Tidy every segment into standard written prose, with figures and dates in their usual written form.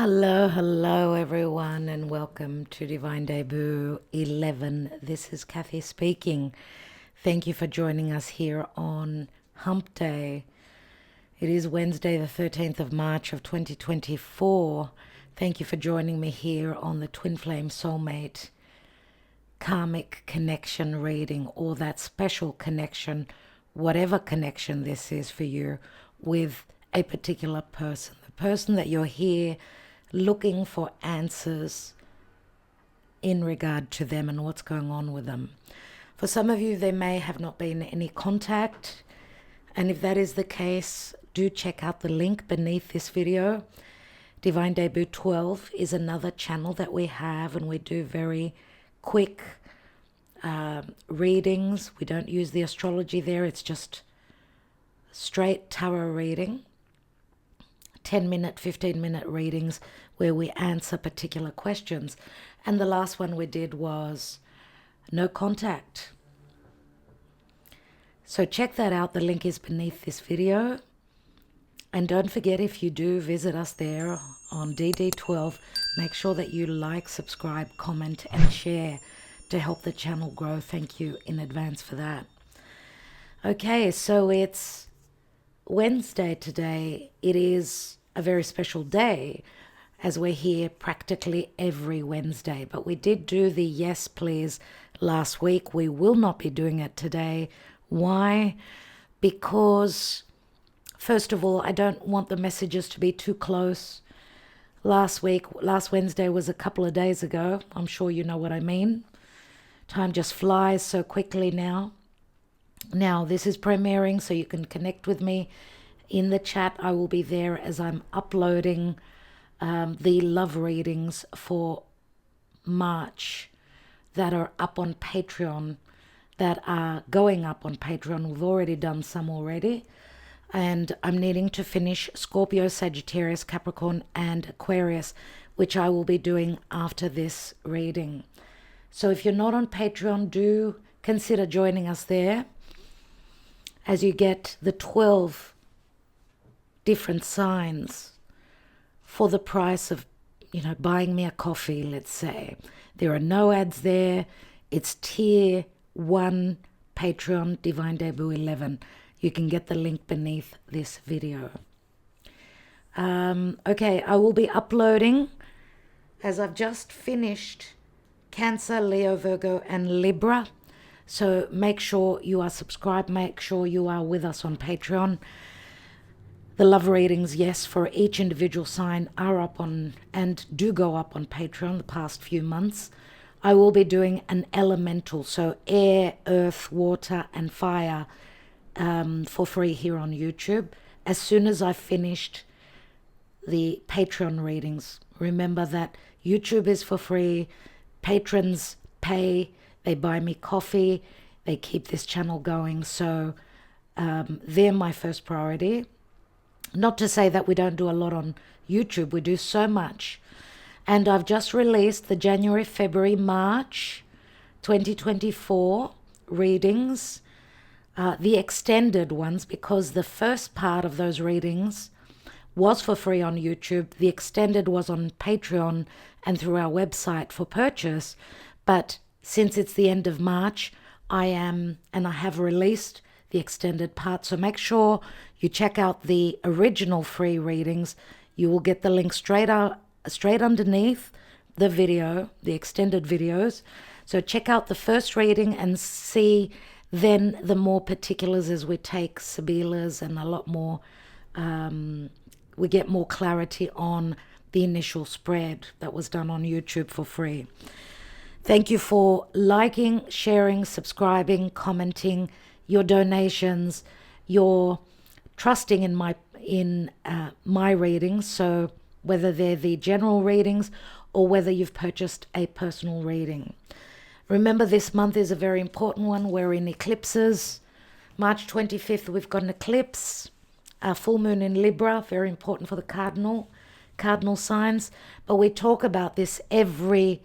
Hello everyone, and welcome to Divine Debut 11. This is Kathy speaking. Thank you for joining us here on Hump Day. It is Wednesday, the 13th of March of 2024. Thank you for joining me here on the Twinflame Soulmate Karmic Connection reading, or that special connection, whatever connection this is for you, with a particular person. The person that you're here looking for answers in regard to them and what's going on with them. For some of you, there may have not been any contact, and if that is the case, do check out the link beneath this video. Divine Debut 12 is another channel that we have, and we do very quick readings. We don't use the astrology there. It's just straight tarot reading. 10-minute, 15-minute readings where we answer particular questions. And the last one we did was no contact. So check that out. The link is beneath this video. And don't forget, if you do visit us there on DD12, make sure that you like, subscribe, comment, and share to help the channel grow. Thank you in advance for that. Okay, so it's Wednesday today. It is a very special day, as we're here practically every Wednesday. But we did do the yes please last week. We will not be doing it today. Why? Because first of all, I don't want the messages to be too close. Last Wednesday was a couple of days ago. I'm sure you know what I mean. Time just flies so quickly now. Now, this is premiering, so you can connect with me in the chat. I will be there as I'm uploading the love readings for March that are up on Patreon, that are going up on Patreon. We've already done some already. And I'm needing to finish Scorpio, Sagittarius, Capricorn, and Aquarius, which I will be doing after this reading. So if you're not on Patreon, do consider joining us there, as you get the 12 different signs for the price of, buying me a coffee, let's say. There are no ads there. It's tier 1 Patreon, Divine Debut 11. You can get the link beneath this video. Okay, I will be uploading, as I've just finished Cancer, Leo, Virgo, and Libra. So make sure you are subscribed. Make sure you are with us on Patreon. The love readings, yes, for each individual sign are up on, and do go up on Patreon the past few months. I will be doing an elemental, so air, earth, water, and fire, for free here on YouTube as soon as I've finished the Patreon readings. Remember that YouTube is for free. Patrons pay. They buy me coffee. They keep this channel going. So they're my first priority. Not to say that we don't do a lot on YouTube. We do so much. And I've just released the January, February, March 2024 readings, the extended ones, because the first part of those readings was for free on YouTube. The extended was on Patreon and through our website for purchase. But since it's the end of March, I have released the extended part. So make sure you check out the original free readings. You will get the link straight underneath the video, the extended videos. So check out the first reading and see then the more particulars as we take Sabila's, and a lot more, we get more clarity on the initial spread that was done on YouTube for free. Thank you for liking, sharing, subscribing, commenting, your donations, your trusting in my readings. So whether they're the general readings or whether you've purchased a personal reading. Remember, this month is a very important one. We're in eclipses. March 25th, we've got an eclipse, a full moon in Libra, very important for the cardinal signs. But we talk about this every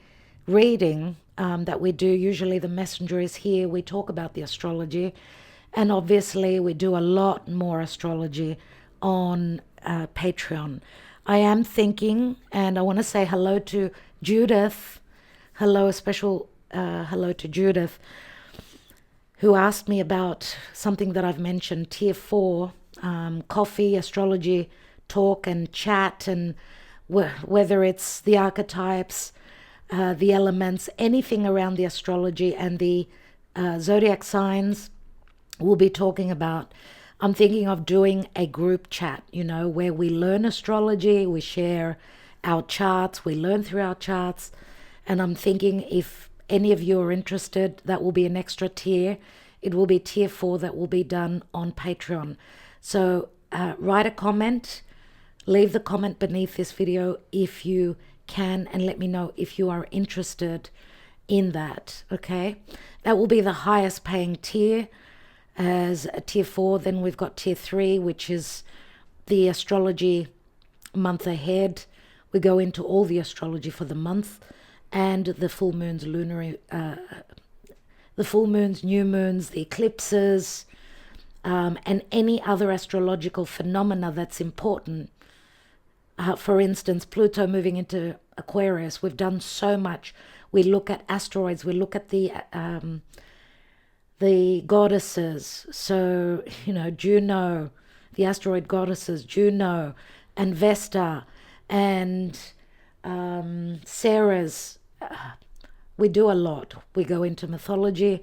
reading that we do. Usually the messenger is here. We talk about the astrology. And obviously we do a lot more astrology on Patreon. I am thinking, and I want to say hello to Judith. Hello, a special hello to Judith, who asked me about something that I've mentioned, tier 4, coffee, astrology, talk and chat, and whether it's the archetypes, the elements, anything around the astrology and the zodiac signs we'll be talking about. I'm thinking of doing a group chat, where we learn astrology, we share our charts, we learn through our charts. And I'm thinking if any of you are interested, that will be an extra tier. It will be tier 4 that will be done on Patreon. So write a comment, leave the comment beneath this video if you can, and let me know if you are interested in that, okay? That will be the highest paying tier as a tier 4. Then we've got tier 3, which is the astrology month ahead. We go into all the astrology for the month and the full moons, the full moons, new moons, the eclipses, and any other astrological phenomena that's important. For instance, Pluto moving into Aquarius. We've done so much. We look at asteroids. We look at the goddesses. So, Juno, the asteroid goddesses, Juno and Vesta and Ceres. We do a lot. We go into mythology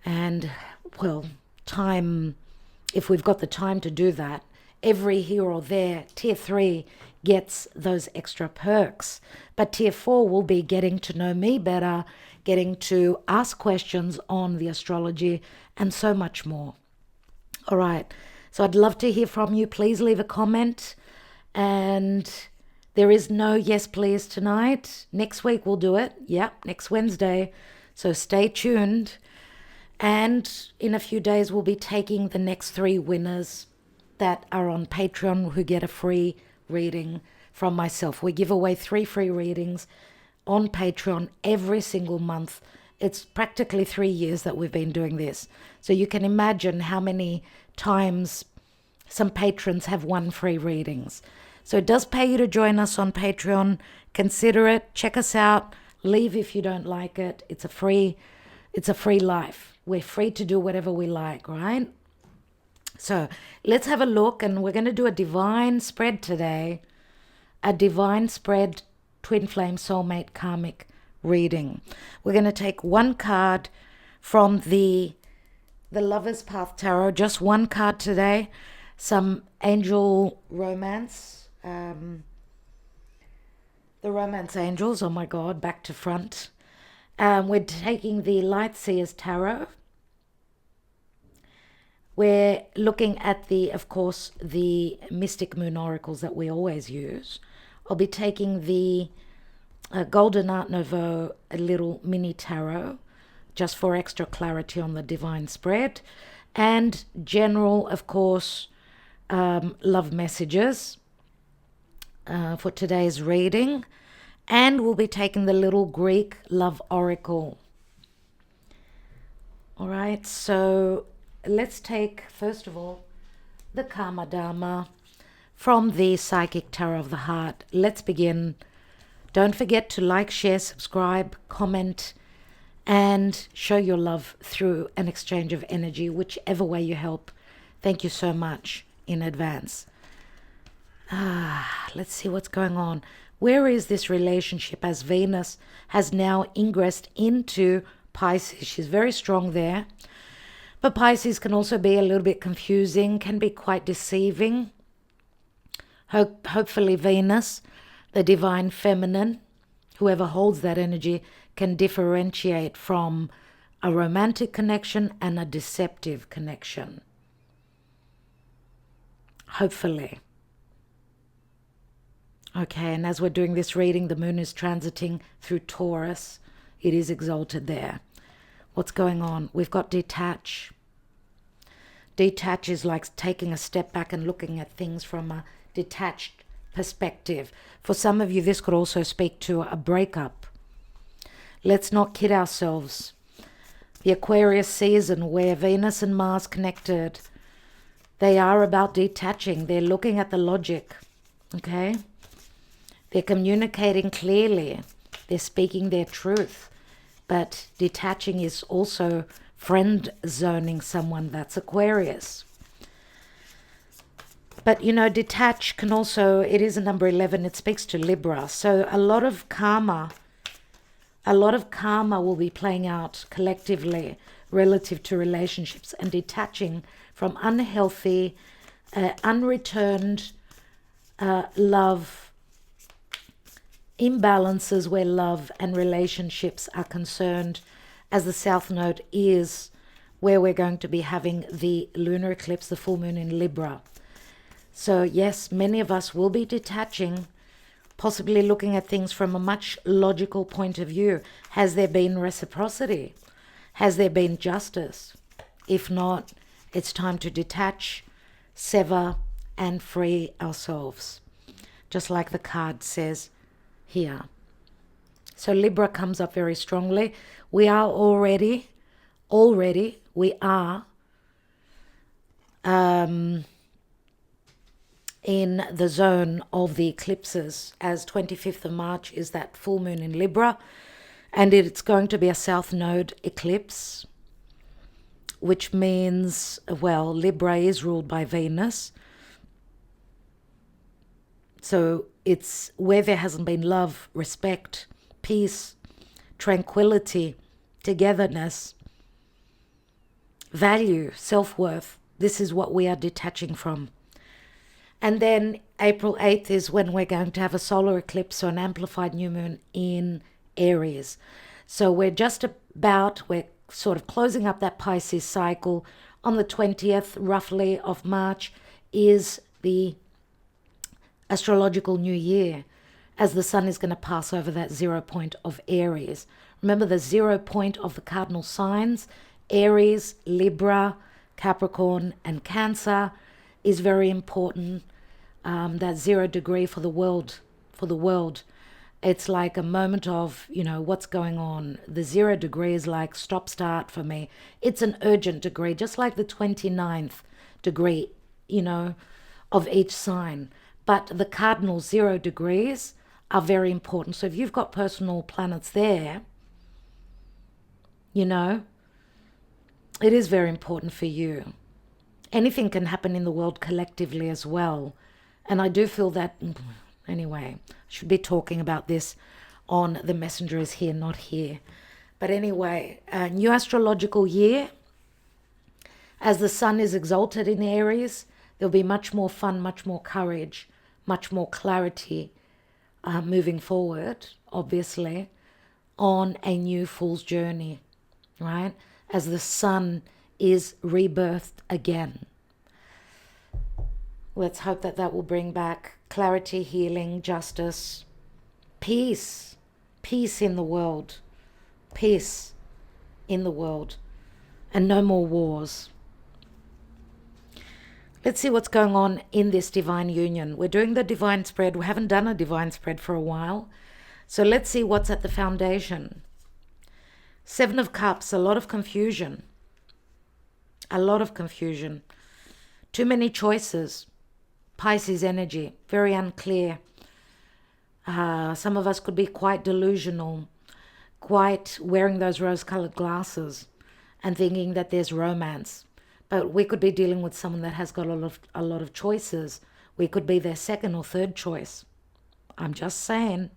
and, well, time, if we've got the time to do that, every here or there, tier 3 gets those extra perks. But tier 4 will be getting to know me better, getting to ask questions on the astrology, and so much more. All right. So I'd love to hear from you. Please leave a comment. And there is no yes please tonight. Next week we'll do it. Yep, next Wednesday. So stay tuned. And in a few days we'll be taking the next 3 winners that are on Patreon who get a free reading from myself. We give away 3 free readings on Patreon every single month. It's practically 3 years that we've been doing this. So you can imagine how many times some patrons have won free readings. So it does pay you to join us on Patreon. Consider it. Check us out. Leave if you don't like it. It's a free life. We're free to do whatever we like, right? So let's have a look, and we're going to do a divine spread today. A divine spread, Twinflame Soulmate Karmic reading. We're going to take one card from the Lover's Path Tarot, just one card today. Some angel romance. The romance angels, oh my God, back to front. We're taking the Light Seers Tarot. We're looking at of course, the Mystic Moon Oracles that we always use. I'll be taking the Golden Art Nouveau, a little mini tarot, just for extra clarity on the divine spread. And general, of course, love messages for today's reading. And we'll be taking the little Greek love oracle. All right, so let's take, first of all, the Karma Dharma from the Psychic Tarot of the Heart. Let's begin. Don't forget to like, share, subscribe, comment, and show your love through an exchange of energy, whichever way you help. Thank you so much in advance. Let's see what's going on. Where is this relationship as Venus has now ingressed into Pisces? She's very strong there. But Pisces can also be a little bit confusing, can be quite deceiving. Hopefully Venus, the divine feminine, whoever holds that energy, can differentiate from a romantic connection and a deceptive connection. Hopefully. Okay, and as we're doing this reading, the moon is transiting through Taurus. It is exalted there. What's going on? We've got detach. Detach is like taking a step back and looking at things from a detached perspective. For some of you, this could also speak to a breakup. Let's not kid ourselves. The Aquarius season where Venus and Mars connected, they are about detaching. They're looking at the logic, okay? They're communicating clearly. They're speaking their truth. But detaching is also friend zoning someone. That's Aquarius. But, you know, detach can also, it is a number 11. It speaks to Libra. So a lot of karma will be playing out collectively relative to relationships and detaching from unhealthy, unreturned love imbalances where love and relationships are concerned, as the South Node is where we're going to be having the lunar eclipse, the full moon in Libra. So yes, many of us will be detaching, possibly looking at things from a much logical point of view. Has there been reciprocity? Has there been justice? If not, it's time to detach, sever, and free ourselves. Just like the card says here. So Libra comes up very strongly. We are already, we are in the zone of the eclipses, as 25th of March is that full moon in Libra, and it's going to be a South Node eclipse, which means, well, Libra is ruled by Venus. So it's where there hasn't been love, respect, peace, tranquility, togetherness, value, self-worth. This is what we are detaching from. And then April 8th is when we're going to have a solar eclipse, so an amplified new moon in Aries. So we're sort of closing up that Pisces cycle. On the 20th, roughly, of March is the astrological new year, as the sun is going to pass over that 0 point of Aries. Remember the 0 point of the cardinal signs, Aries, Libra, Capricorn, and Cancer, is very important. That 0 degree for the world, it's like a moment of, you know, what's going on. The 0 degree is like stop start for me. It's an urgent degree, just like the 29th degree, you know, of each sign. But the cardinal 0 degrees are very important. So if you've got personal planets there, you know, it is very important for you. Anything can happen in the world collectively as well. And I do feel that, anyway, I should be talking about this on The Messenger is Here, Not Here. But anyway, a new astrological year, as the sun is exalted in Aries, there'll be much more fun, much more courage, much more clarity moving forward, obviously, on a new fool's journey, right? As the sun is rebirthed again. Let's hope that that will bring back clarity, healing, justice, peace, peace in the world, peace in the world, and no more wars. Let's see what's going on in this divine union. We're doing the divine spread. We haven't done a divine spread for a while. So let's see what's at the foundation. 7 of Cups, a lot of confusion. A lot of confusion. Too many choices. Pisces energy, very unclear. Some of us could be quite delusional, quite wearing those rose-colored glasses and thinking that there's romance. But we could be dealing with someone that has got a lot of choices. We could be their second or third choice. I'm just saying.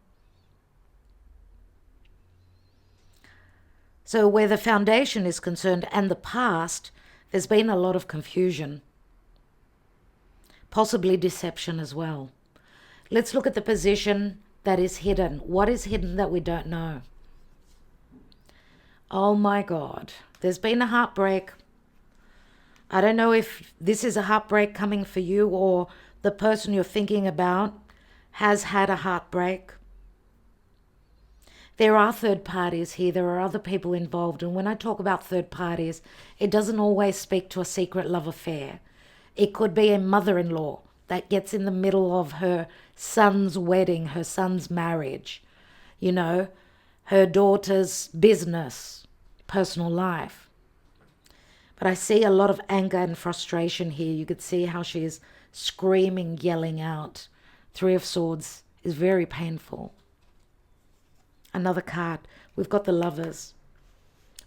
So where the foundation is concerned and the past, there's been a lot of confusion. Possibly deception as well. Let's look at the position that is hidden. What is hidden that we don't know? Oh my God. There's been a heartbreak. I don't know if this is a heartbreak coming for you or the person you're thinking about has had a heartbreak. There are third parties here. There are other people involved. And when I talk about third parties, it doesn't always speak to a secret love affair. It could be a mother-in-law that gets in the middle of her son's wedding, her son's marriage, you know, her daughter's business, personal life. But I see a lot of anger and frustration here. You could see how she is screaming, yelling out. 3 of Swords is very painful. Another card. We've got the Lovers.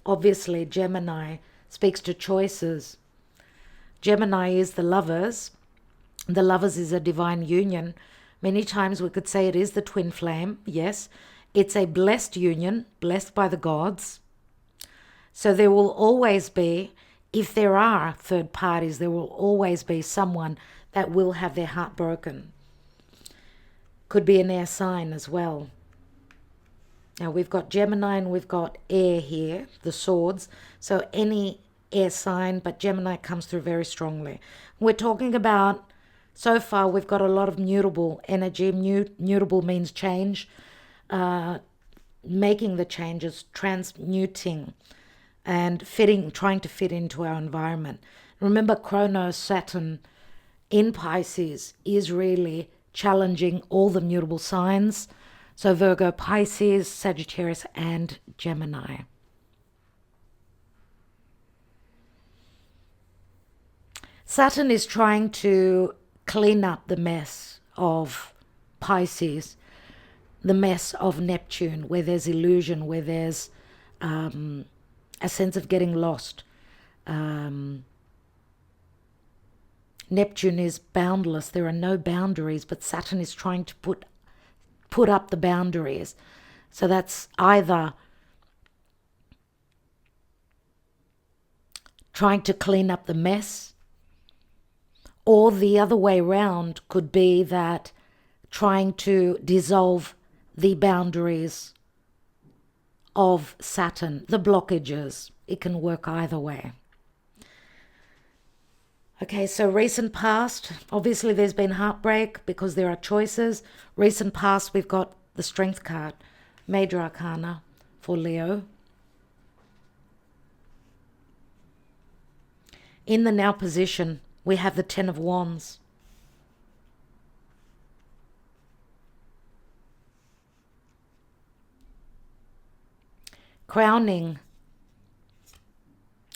Obviously, Gemini speaks to choices. Gemini is the Lovers. The Lovers is a divine union. Many times we could say it is the twin flame. Yes, it's a blessed union, blessed by the gods. So there will always be, if there are third parties, there will always be someone that will have their heart broken. Could be an air sign as well. Now we've got Gemini and we've got air here, the swords. So any air sign, but Gemini comes through very strongly. We're talking about, so far we've got a lot of mutable energy. Mutable means change, making the changes, transmuting and trying to fit into our environment. Remember, Chronos, Saturn in Pisces is really challenging all the mutable signs. So Virgo, Pisces, Sagittarius, and Gemini. Saturn is trying to clean up the mess of Pisces, the mess of Neptune, where there's illusion, where there's a sense of getting lost. Neptune is boundless. There are no boundaries, but Saturn is trying to put up the boundaries. So that's either trying to clean up the mess, or the other way around could be that trying to dissolve the boundaries of Saturn, the blockages. It can work either way. Okay, so recent past, obviously there's been heartbreak because there are choices. Recent past, we've got the Strength card, Major Arcana for Leo. In the now position, we have the Ten of Wands. Crowning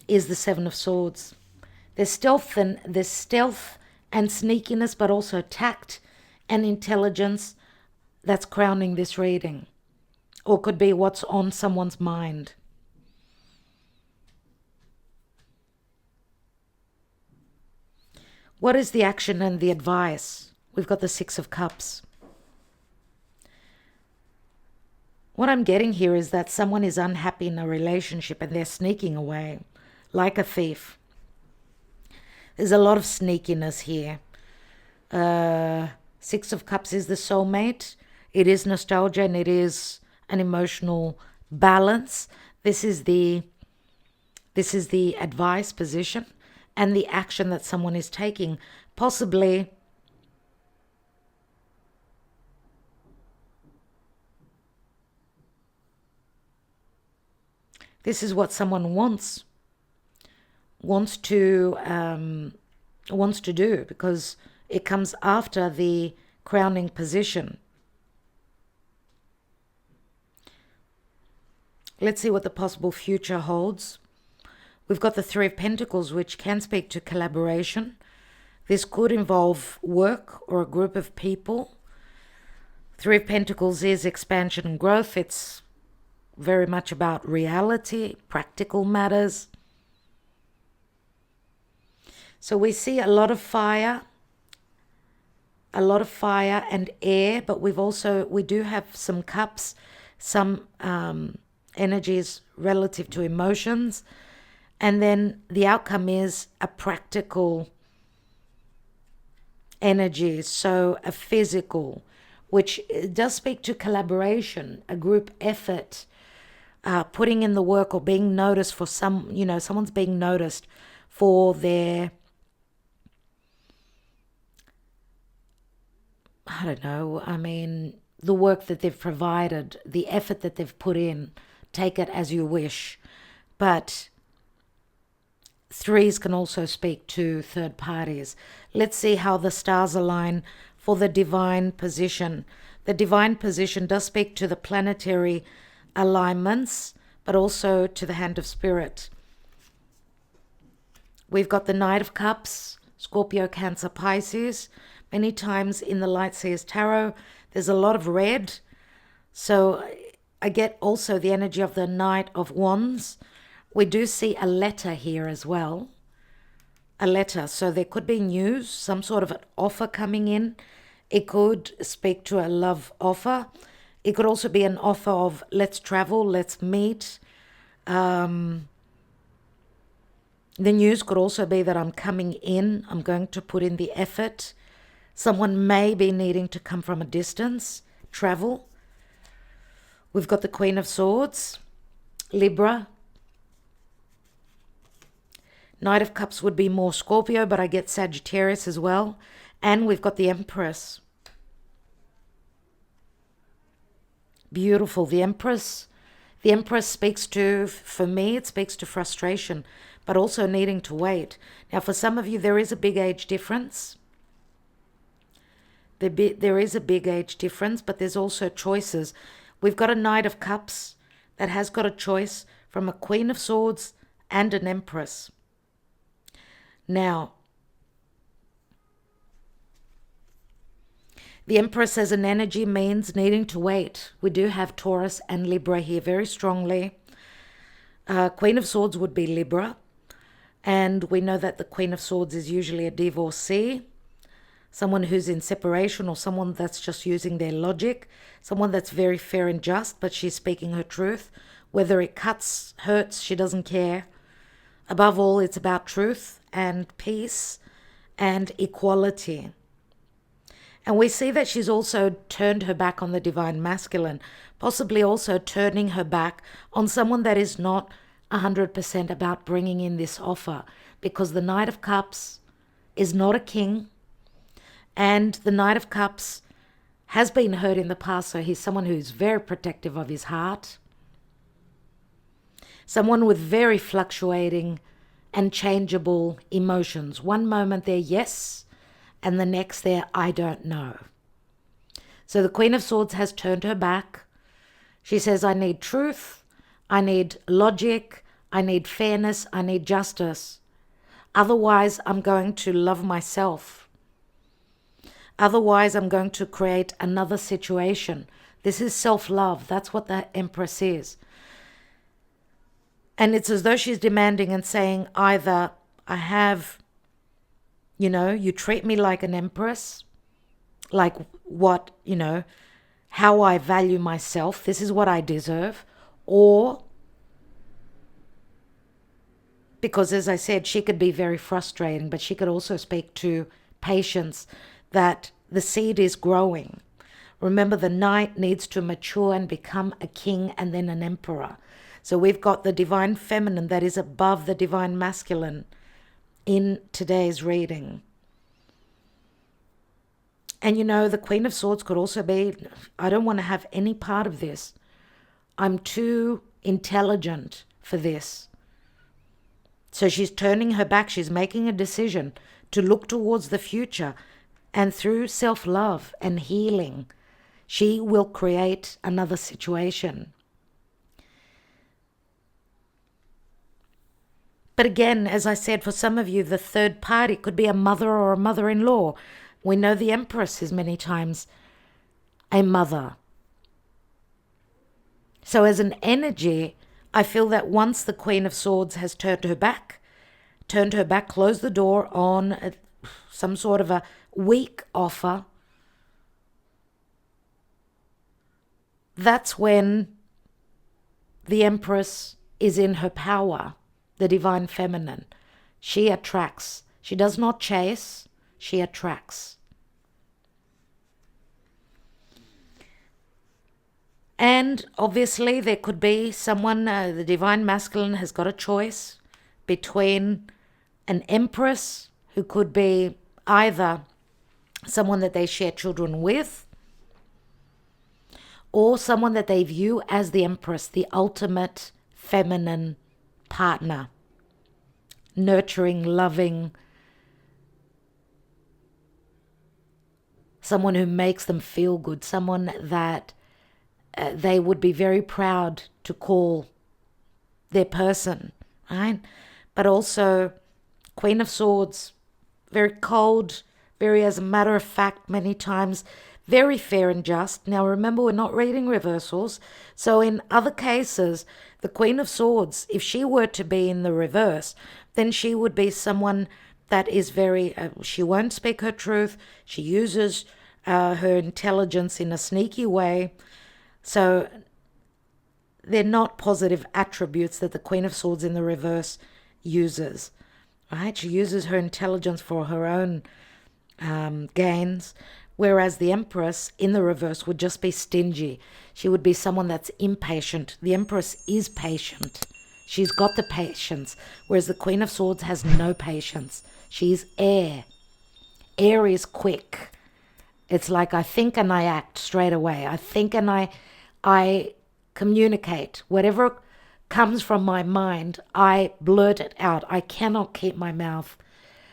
is the Seven of Swords. There's stealth and sneakiness, but also tact and intelligence that's crowning this reading. Or could be what's on someone's mind. What is the action and the advice? We've got the Six of Cups. What I'm getting here is that someone is unhappy in a relationship and they're sneaking away like a thief. There's a lot of sneakiness here. Six of Cups is the soulmate. It is nostalgia and it is an emotional balance. This is the advice position and the action that someone is taking. Possibly this is what someone wants to do, because it comes after the crowning position. Let's see what the possible future holds. We've got the Three of Pentacles, which can speak to collaboration. This could involve work or a group of people. Three of Pentacles is expansion and growth. It's very much about reality, practical matters. So we see a lot of fire and air, but we do have some cups, some energies relative to emotions. And then the outcome is a practical energy, so a physical, which does speak to collaboration, a group effort, putting in the work or being noticed for someone's being noticed for their, the work that they've provided, the effort that they've put in. Take it as you wish. But threes can also speak to third parties. Let's see how the stars align for the divine position. The divine position does speak to the planetary alignments, but also to the hand of spirit. We've got the Knight of Cups, Scorpio, Cancer, Pisces. Many times in the Light Seers Tarot, There's a lot of red. So I get also the energy of the Knight of Wands. We do see a letter here as well. A letter. So there could be news, some sort of an offer coming in. It could speak to a love offer. It could also be an offer of let's travel, let's meet. The news could also be that I'm coming in. I'm going to put in the effort. Someone may be needing to come from a distance, travel. We've got the Queen of Swords, Libra. Knight of Cups would be more Scorpio, but I get Sagittarius as well. And we've got the Empress. Beautiful. The Empress. The Empress speaks to, for me, it speaks to frustration, but also needing to wait. Now, for some of you, there is a big age difference. There is a big age difference, but there's also choices. We've got a Knight of Cups that has got a choice from a Queen of Swords and an Empress. Now, the Empress as an energy means needing to wait. We do have Taurus and Libra here very strongly. Queen of Swords would be Libra. And we know that the Queen of Swords is usually a divorcee, someone who's in separation, or someone that's just using their logic, someone that's very fair and just, but she's speaking her truth. Whether it cuts, hurts, she doesn't care. Above all, it's about truth and peace and equality. And we see that she's also turned her back on the divine masculine, possibly also turning her back on someone that is not 100% about bringing in this offer, because the Knight of Cups is not a king, and the Knight of Cups has been hurt in the past, so he's someone who's very protective of his heart, someone with very fluctuating and changeable emotions. One moment they're yes, and the next they're I don't know. So the Queen of Swords has turned her back. She says, I need truth, I need logic, I need fairness, I need justice. Otherwise, I'm going to love myself. Otherwise, I'm going to create another situation. This is self-love. That's what the Empress is. And it's as though she's demanding and saying either I have, you treat me like an empress, like what, how I value myself. This is what I deserve. Or, because as I said, she could be very frustrating, but she could also speak to patience, that the seed is growing. Remember, the knight needs to mature and become a king and then an emperor. So we've got the divine feminine that is above the divine masculine in today's reading. And the Queen of Swords could also be, I don't want to have any part of this. I'm too intelligent for this. So she's turning her back. She's making a decision to look towards the future. And through self-love and healing, she will create another situation. But again, as I said, for some of you, the third party could be a mother or a mother-in-law. We know the Empress is many times a mother. So as an energy, I feel that once the Queen of Swords has turned her back, closed the door on some sort of a weak offer, that's when the Empress is in her power, the divine feminine. She attracts. She does not chase, she attracts. And obviously there could be someone, the divine masculine has got a choice between an empress who could be either someone that they share children with, or someone that they view as the empress, the ultimate feminine partner, nurturing, loving, someone who makes them feel good, someone that they would be very proud to call their person, right? But also Queen of Swords, very cold, very as a matter of fact many times, very fair and just. Now remember, we're not reading reversals. So in other cases, the Queen of Swords, if she were to be in the reverse, then she would be someone that is very, she won't speak her truth. She uses her intelligence in a sneaky way. So they're not positive attributes that the Queen of Swords in the reverse uses, right? She uses her intelligence for her own gains, whereas the Empress in the reverse would just be stingy. She would be someone that's impatient. The Empress is patient. She's got the patience, whereas the Queen of Swords has no patience. She's air. Air is quick. It's like I think and I act straight away. I think and I communicate. Whatever comes from my mind, I blurt it out. I cannot keep my mouth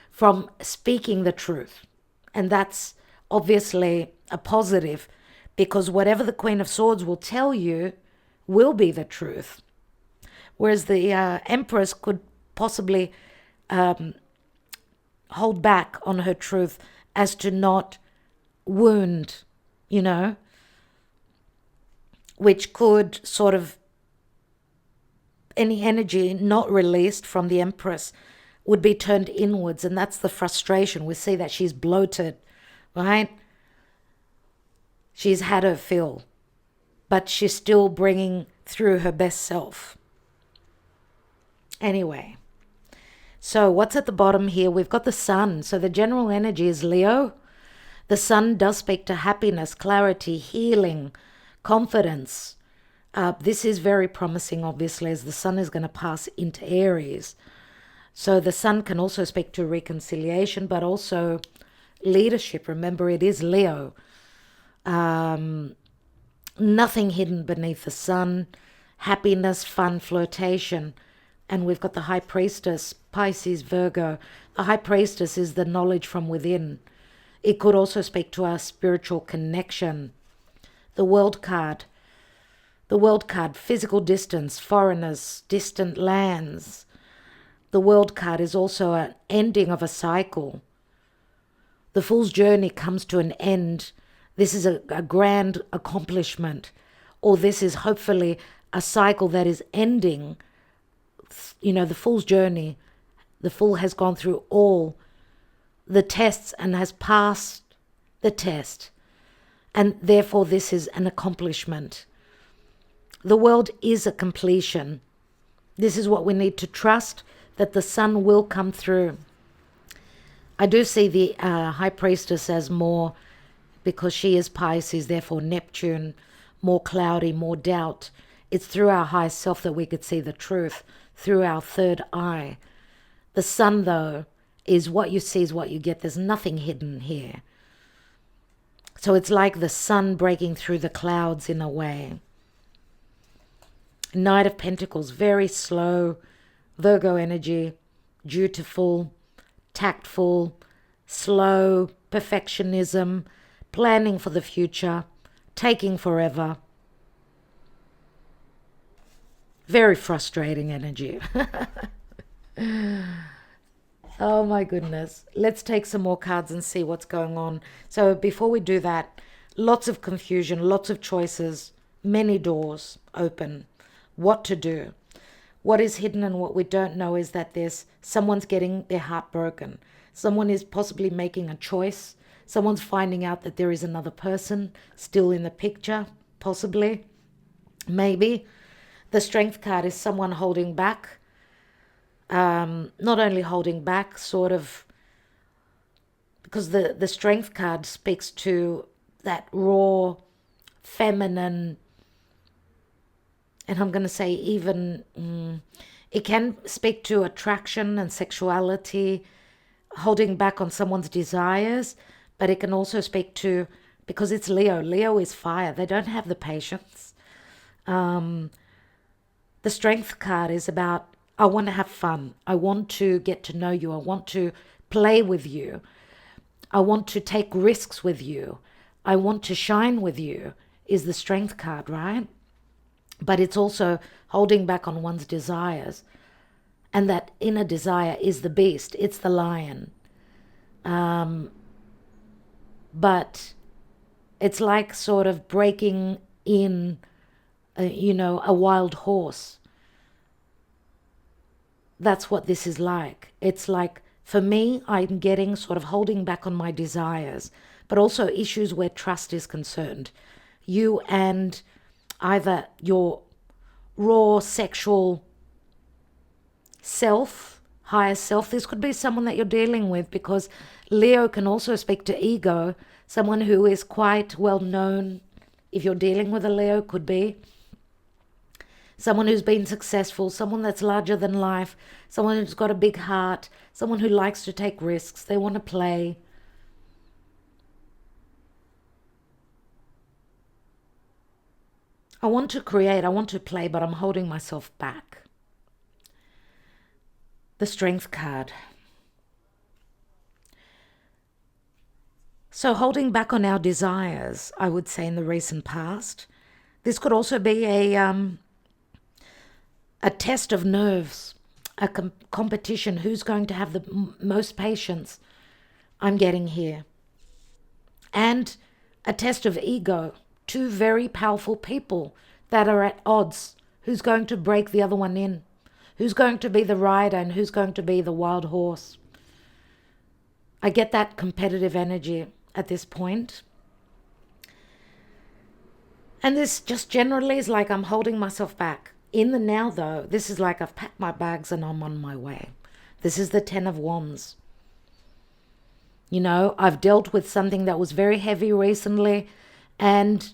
from speaking the truth. And that's obviously a positive, because whatever the Queen of Swords will tell you will be the truth. Whereas the Empress could possibly hold back on her truth as to not wound, which could sort of, any energy not released from the Empress would be turned inwards, and that's the frustration. We see that she's bloated, right? She's had her fill, but she's still bringing through her best self. Anyway, so what's at the bottom here? We've got the Sun. So the general energy is Leo. The Sun does speak to happiness, clarity, healing, confidence. This is very promising, obviously, as the Sun is going to pass into Aries. So the Sun can also speak to reconciliation, but also leadership. Remember, it is Leo. Nothing hidden beneath the Sun. Happiness, fun, flirtation. And we've got the High Priestess, Pisces, Virgo. The High Priestess is the knowledge from within. It could also speak to our spiritual connection. The World card. The World card, physical distance, foreigners, distant lands. The World card is also an ending of a cycle. The Fool's journey comes to an end. This is a grand accomplishment, or this is hopefully a cycle that is ending. The Fool's journey, the Fool has gone through all the tests and has passed the test. And therefore, this is an accomplishment. The world is a completion. This is what we need to trust, that the Sun will come through. I do see the High Priestess as more, because she is Pisces, therefore Neptune, more cloudy, more doubt. It's through our high self that we could see the truth, through our third eye. The Sun, though, is what you see is what you get. There's nothing hidden here. So it's like the Sun breaking through the clouds in a way. Knight of Pentacles, very slow, Virgo energy, dutiful, tactful, slow, perfectionism, planning for the future, taking forever. Very frustrating energy. Oh my goodness. Let's take some more cards and see what's going on. So before we do that, lots of confusion, lots of choices, many doors open. What to do. What is hidden and what we don't know is that someone's getting their heart broken. Someone is possibly making a choice. Someone's finding out that there is another person still in the picture, possibly, maybe. The Strength card is someone holding back. Not only holding back, sort of, because the Strength card speaks to that raw, feminine, and I'm going to say even, it can speak to attraction and sexuality, holding back on someone's desires, but it can also speak to, because it's Leo. Leo is fire. They don't have the patience. The Strength card is about, I want to have fun. I want to get to know you. I want to play with you. I want to take risks with you. I want to shine with you, is the Strength card, right? But it's also holding back on one's desires. And that inner desire is the beast. It's the lion. But It's like sort of breaking in, a wild horse. That's what this is like. It's like, for me, I'm getting sort of holding back on my desires, but also issues where trust is concerned. You and either your raw sexual self, higher self, this could be someone that you're dealing with, because Leo can also speak to ego, someone who is quite well known. If you're dealing with a Leo, could be someone who's been successful, someone that's larger than life, someone who's got a big heart, someone who likes to take risks, they want to play. I want to create, I want to play, but I'm holding myself back. The Strength card. So holding back on our desires, I would say in the recent past. This could also be a test of nerves, a competition. Who's going to have the most patience? I'm getting here. And a test of ego. Two very powerful people that are at odds. Who's going to break the other one in? Who's going to be the rider and who's going to be the wild horse? I get that competitive energy at this point. And this just generally is like I'm holding myself back. In the now, though, this is like I've packed my bags and I'm on my way. This is the 10 of Wands. I've dealt with something that was very heavy recently, and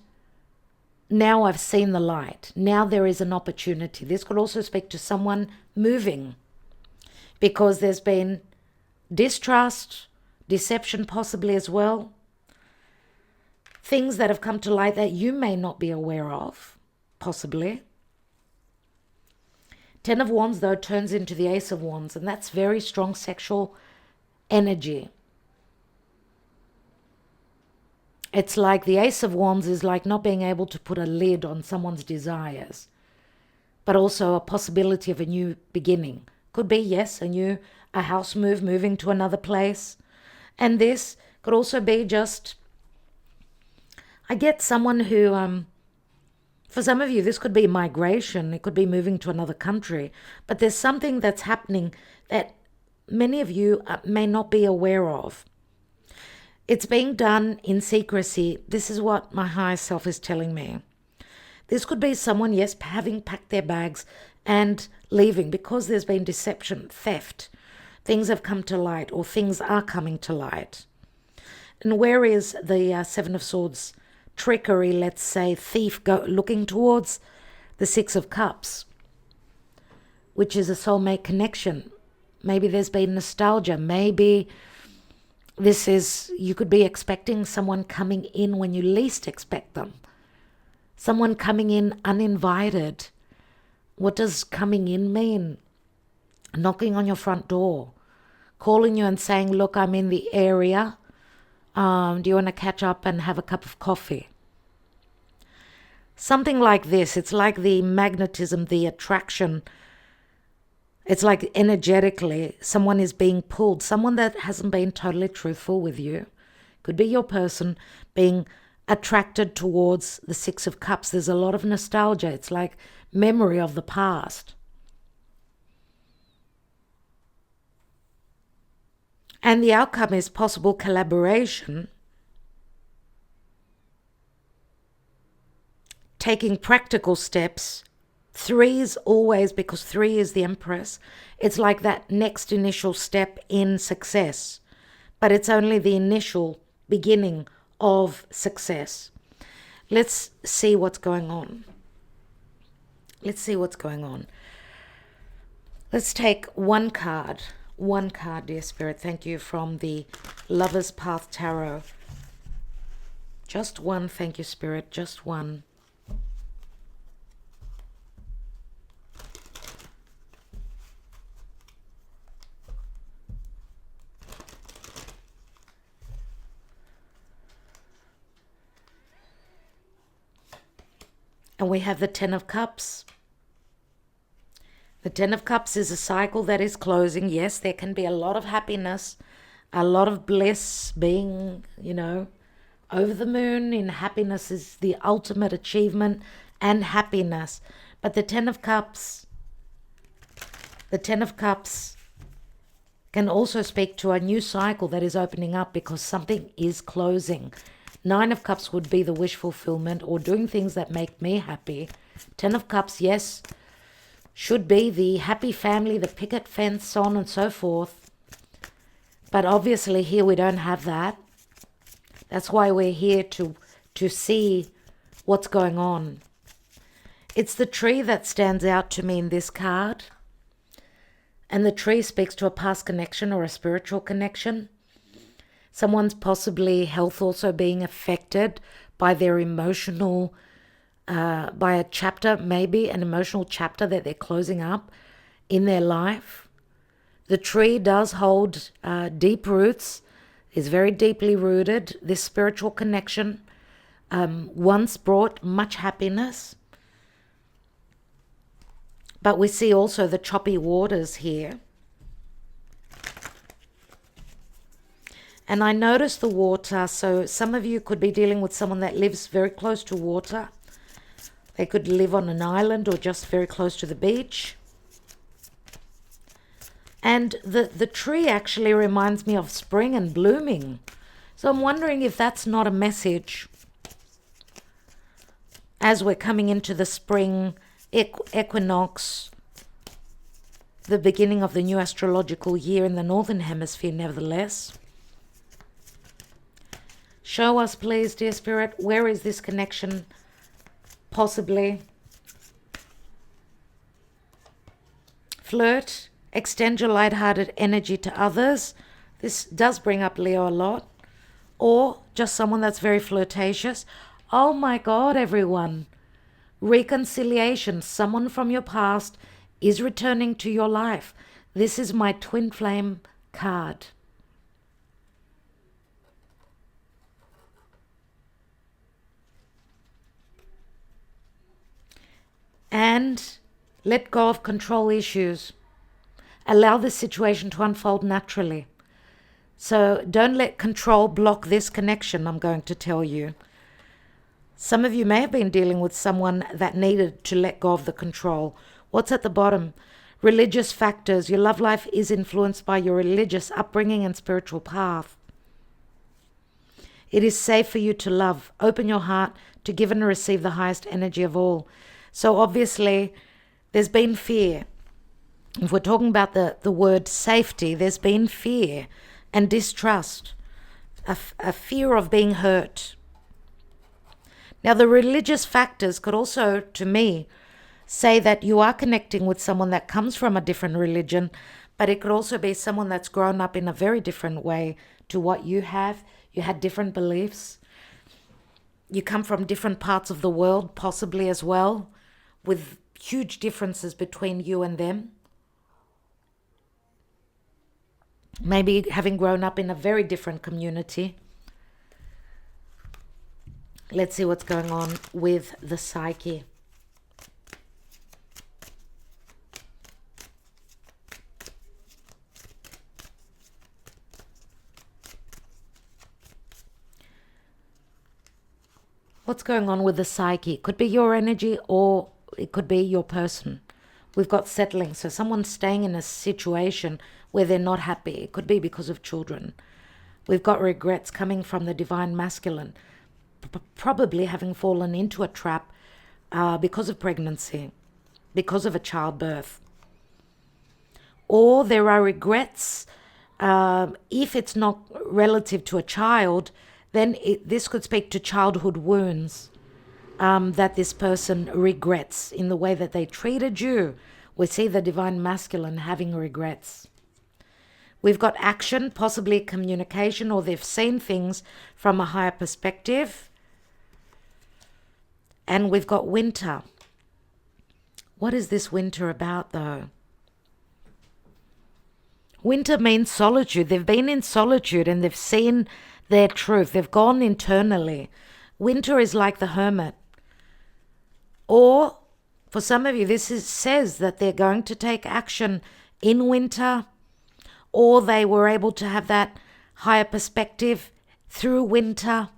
now I've seen the light. Now there is an opportunity. This could also speak to someone moving, because there's been distrust, deception possibly as well. Things that have come to light that you may not be aware of, possibly. 10 of Wands, though, turns into the Ace of Wands, and that's very strong sexual energy. It's like the Ace of Wands is like not being able to put a lid on someone's desires, but also a possibility of a new beginning. Could be, yes, a house move, moving to another place. And this could also be just, I get someone who, for some of you, this could be migration. It could be moving to another country. But there's something that's happening that many of you may not be aware of. It's being done in secrecy. This is what my higher self is telling me. This could be someone, yes, having packed their bags and leaving because there's been deception, theft. Things have come to light, or things are coming to light. And where is the Seven of Swords? Trickery, let's say, thief looking towards the Six of Cups, which is a soulmate connection. Maybe there's been nostalgia. Maybe this is, you could be expecting someone coming in when you least expect them. Someone coming in uninvited. What does coming in mean? Knocking on your front door, calling you and saying, look, I'm in the area. Do you want to catch up and have a cup of coffee? Something like this. It's like the magnetism, the attraction. It's like energetically someone is being pulled. Someone that hasn't been totally truthful with you. Could be your person being attracted towards the Six of Cups. There's a lot of nostalgia. It's like memory of the past. And the outcome is possible collaboration, taking practical steps. Threes always, because 3 is the Empress, it's like that next initial step in success. But it's only the initial beginning of success. Let's see what's going on. Let's see what's going on. Let's take one card. One card, dear Spirit. Thank you, from the Lover's Path Tarot. Just one. Thank you, Spirit. Just one. And we have the Ten of Cups. The Ten of Cups is a cycle that is closing. Yes, there can be a lot of happiness, a lot of bliss being, over the moon in happiness is the ultimate achievement and happiness. But the Ten of Cups can also speak to a new cycle that is opening up because something is closing. Nine of Cups would be the wish fulfillment or doing things that make me happy. Ten of Cups, yes, should be the happy family, the picket fence, so on and so forth. But obviously here we don't have that. That's why we're here to see what's going on. It's the tree that stands out to me in this card. And the tree speaks to a past connection or a spiritual connection. Someone's possibly health also being affected by their emotional, by a chapter, maybe an emotional chapter that they're closing up in their life. The tree does hold deep roots, is very deeply rooted. This spiritual connection once brought much happiness. But we see also the choppy waters here. And I notice the water, so some of you could be dealing with someone that lives very close to water. They could live on an island or just very close to the beach. And the tree actually reminds me of spring and blooming. So I'm wondering if that's not a message as we're coming into the spring equinox, the beginning of the new astrological year in the Northern Hemisphere, nevertheless. Show us, please, dear Spirit, where is this connection possibly? Flirt, extend your lighthearted energy to others. This does bring up Leo a lot. Or just someone that's very flirtatious. Oh my God, everyone. Reconciliation, someone from your past is returning to your life. This is my twin flame card. And let go of control issues. Allow the situation to unfold naturally. So don't let control block this connection, I'm going to tell you. Some of you may have been dealing with someone that needed to let go of the control. What's at the bottom? Religious factors. Your love life is influenced by your religious upbringing and spiritual path. It is safe for you to love. Open your heart to give and receive the highest energy of all. So obviously, there's been fear. If we're talking about the word safety, there's been fear and distrust, a fear of being hurt. Now, the religious factors could also, to me, say that you are connecting with someone that comes from a different religion, but it could also be someone that's grown up in a very different way to what you have. You had different beliefs. You come from different parts of the world, possibly as well, with huge differences between you and them. Maybe having grown up in a very different community. Let's see what's going on with the psyche. What's going on with the psyche? It could be your energy or it could be your person. We've got settling. So someone's staying in a situation where they're not happy. It could be because of children. We've got regrets coming from the divine masculine. Probably having fallen into a trap because of pregnancy, because of a childbirth. Or there are regrets. If it's not relative to a child, then this could speak to childhood wounds that this person regrets in the way that they treated you. We see the divine masculine having regrets. We've got action, possibly communication, or they've seen things from a higher perspective. And we've got winter. What is this winter about, though? Winter means solitude. They've been in solitude and they've seen their truth. They've gone internally. Winter is like the hermit. Or, for some of you, says that they're going to take action in winter, or they were able to have that higher perspective through winter.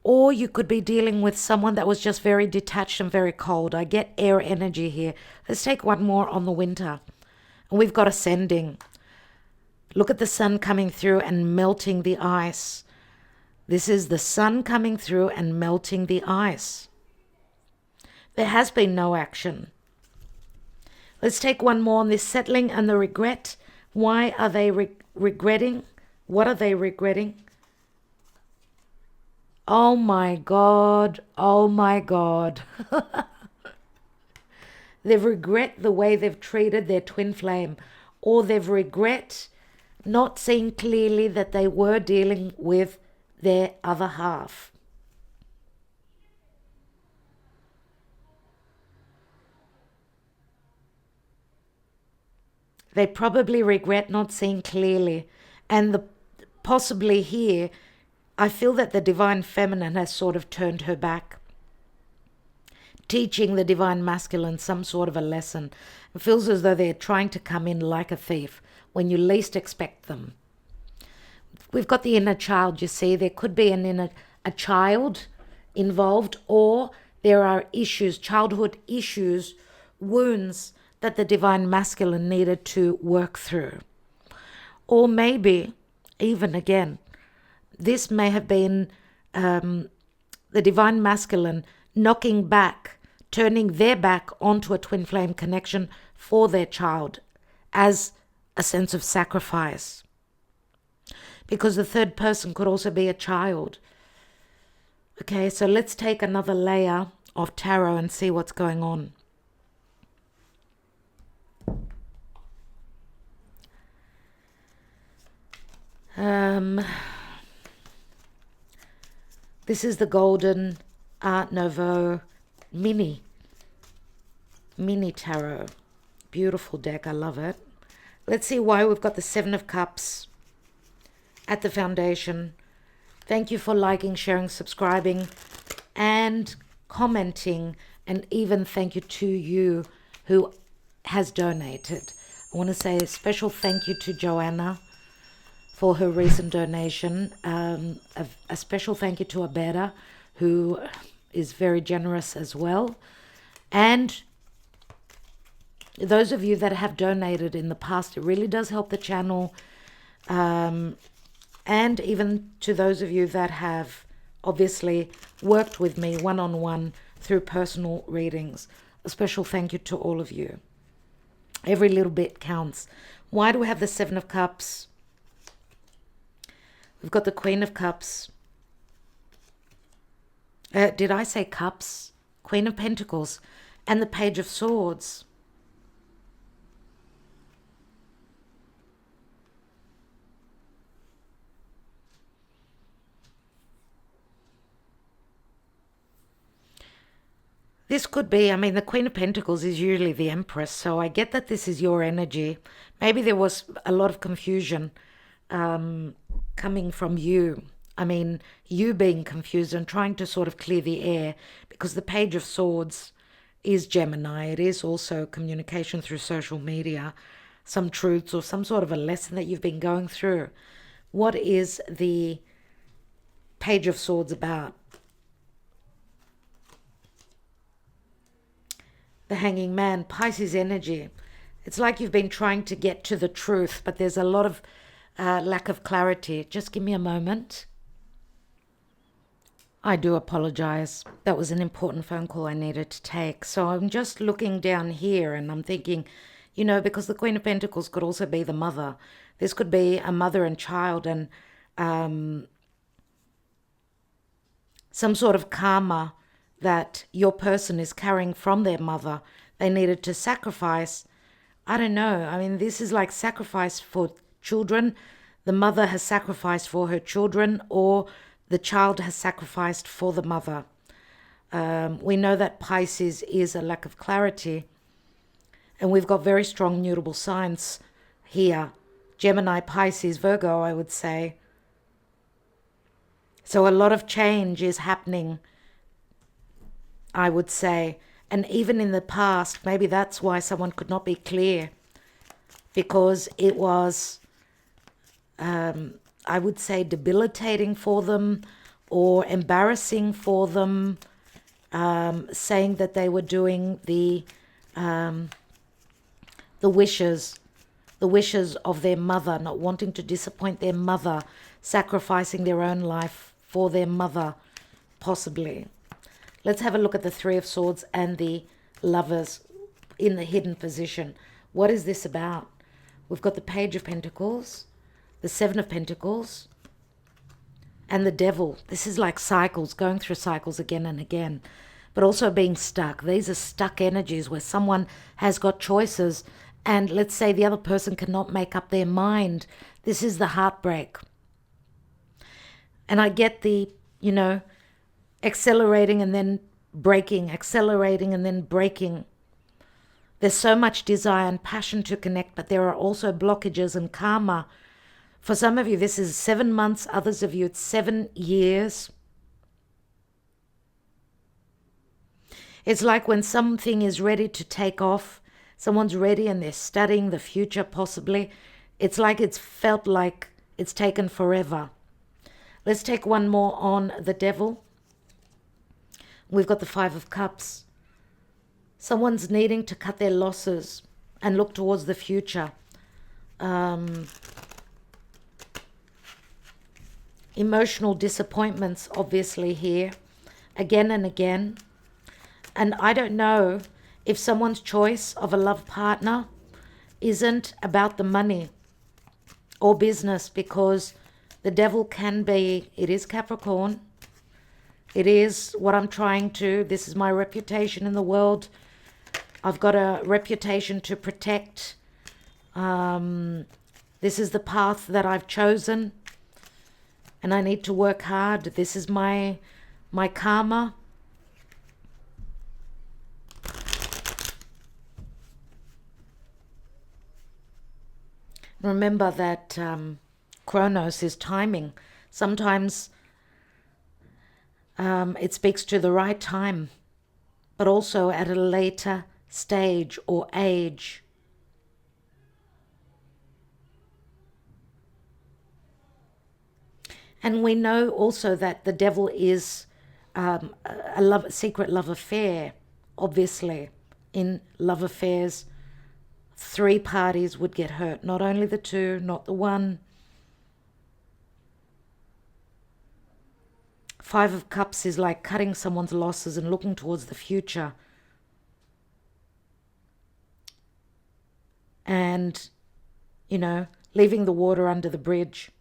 Or you could be dealing with someone that was just very detached and very cold. I get air energy here. Let's take one more on the winter. And we've got ascending. Look at the sun coming through and melting the ice. This is the sun coming through and melting the ice. There has been no action. Let's take one more on this settling and the regret. Why are they regretting? What are they regretting? Oh my God. Oh my God. They've regret the way they've treated their twin flame, or they've regret not seeing clearly that they were dealing with their other half. They probably regret not seeing clearly. And possibly here, I feel that the divine feminine has sort of turned her back, teaching the divine masculine some sort of a lesson. It feels as though they're trying to come in like a thief when you least expect them. We've got the inner child, you see. There could be a child involved, or there are issues, childhood issues, wounds that the divine masculine needed to work through. Or maybe, even again, this may have been the divine masculine knocking back, turning their back onto a twin flame connection for their child as a sense of sacrifice. Because the third person could also be a child. Okay, so let's take another layer of tarot and see what's going on. This is the Golden Art Nouveau mini tarot. Beautiful deck, I love it. Let's see why we've got the Seven of Cups at the foundation. Thank you for liking, sharing, subscribing, and commenting, and even thank you to you who has donated. I want to say a special thank you to Joanna for her recent donation. A special thank you to Abera, who is very generous as well. And those of you that have donated in the past, it really does help the channel. And even to those of you that have obviously worked with me one-on-one through personal readings. A special thank you to all of you. Every little bit counts. Why do we have the Seven of Cups? We've got the Queen of Cups. Did I say cups? Queen of Pentacles. And the Page of Swords. This could be, I mean, the Queen of Pentacles is usually the Empress, so I get that this is your energy. Maybe there was a lot of confusion coming from you. I mean, you being confused and trying to sort of clear the air, because the Page of Swords is Gemini. It is also communication through social media, some truths or some sort of a lesson that you've been going through. What is the Page of Swords about? The Hanging Man, Pisces energy. It's like you've been trying to get to the truth, but there's a lot of lack of clarity. Just give me a moment. I do apologize. That was an important phone call I needed to take. So I'm just looking down here and I'm thinking, you know, because the Queen of Pentacles could also be the mother. This could be a mother and child, and some sort of karma that your person is carrying from their mother. They needed to sacrifice. I don't know. I mean, this is like sacrifice for children. The mother has sacrificed for her children, or the child has sacrificed for the mother. We know that Pisces is a lack of clarity. And we've got very strong mutable signs here. Gemini, Pisces, Virgo, I would say. So a lot of change is happening, I would say. And even in the past, maybe that's why someone could not be clear, because it was, I would say, debilitating for them, or embarrassing for them, saying that they were doing the wishes of their mother, not wanting to disappoint their mother, sacrificing their own life for their mother, possibly. Let's have a look at the Three of Swords and the Lovers in the hidden position. What is this about? We've got the Page of Pentacles, the Seven of Pentacles, and the Devil. This is like cycles, going through cycles again and again, but also being stuck. These are stuck energies where someone has got choices and let's say the other person cannot make up their mind. This is the heartbreak. And I get the, accelerating and then breaking, accelerating and then breaking. There's so much desire and passion to connect, but there are also blockages and karma. For some of you, this is 7 months. Others of you, it's 7 years. It's like when something is ready to take off, someone's ready and they're studying the future possibly. It's like it's felt like it's taken forever. Let's take one more on the Devil. We've got the Five of Cups. Someone's needing to cut their losses and look towards the future. Emotional disappointments, obviously, here, again and again. And I don't know if someone's choice of a love partner isn't about the money or business, because the Devil can be, it is Capricorn. It is what I'm trying to, this is my reputation in the world. I've got a reputation to protect. This is the path that I've chosen. And I need to work hard. This is my karma. Remember that Chronos is timing. Sometimes it speaks to the right time, but also at a later stage or age. And we know also that the Devil is a secret love affair. Obviously, in love affairs, 3 parties would get hurt. Not only the 2, not the 1. 5 of Cups is like cutting someone's losses and looking towards the future. And, leaving the water under the bridge.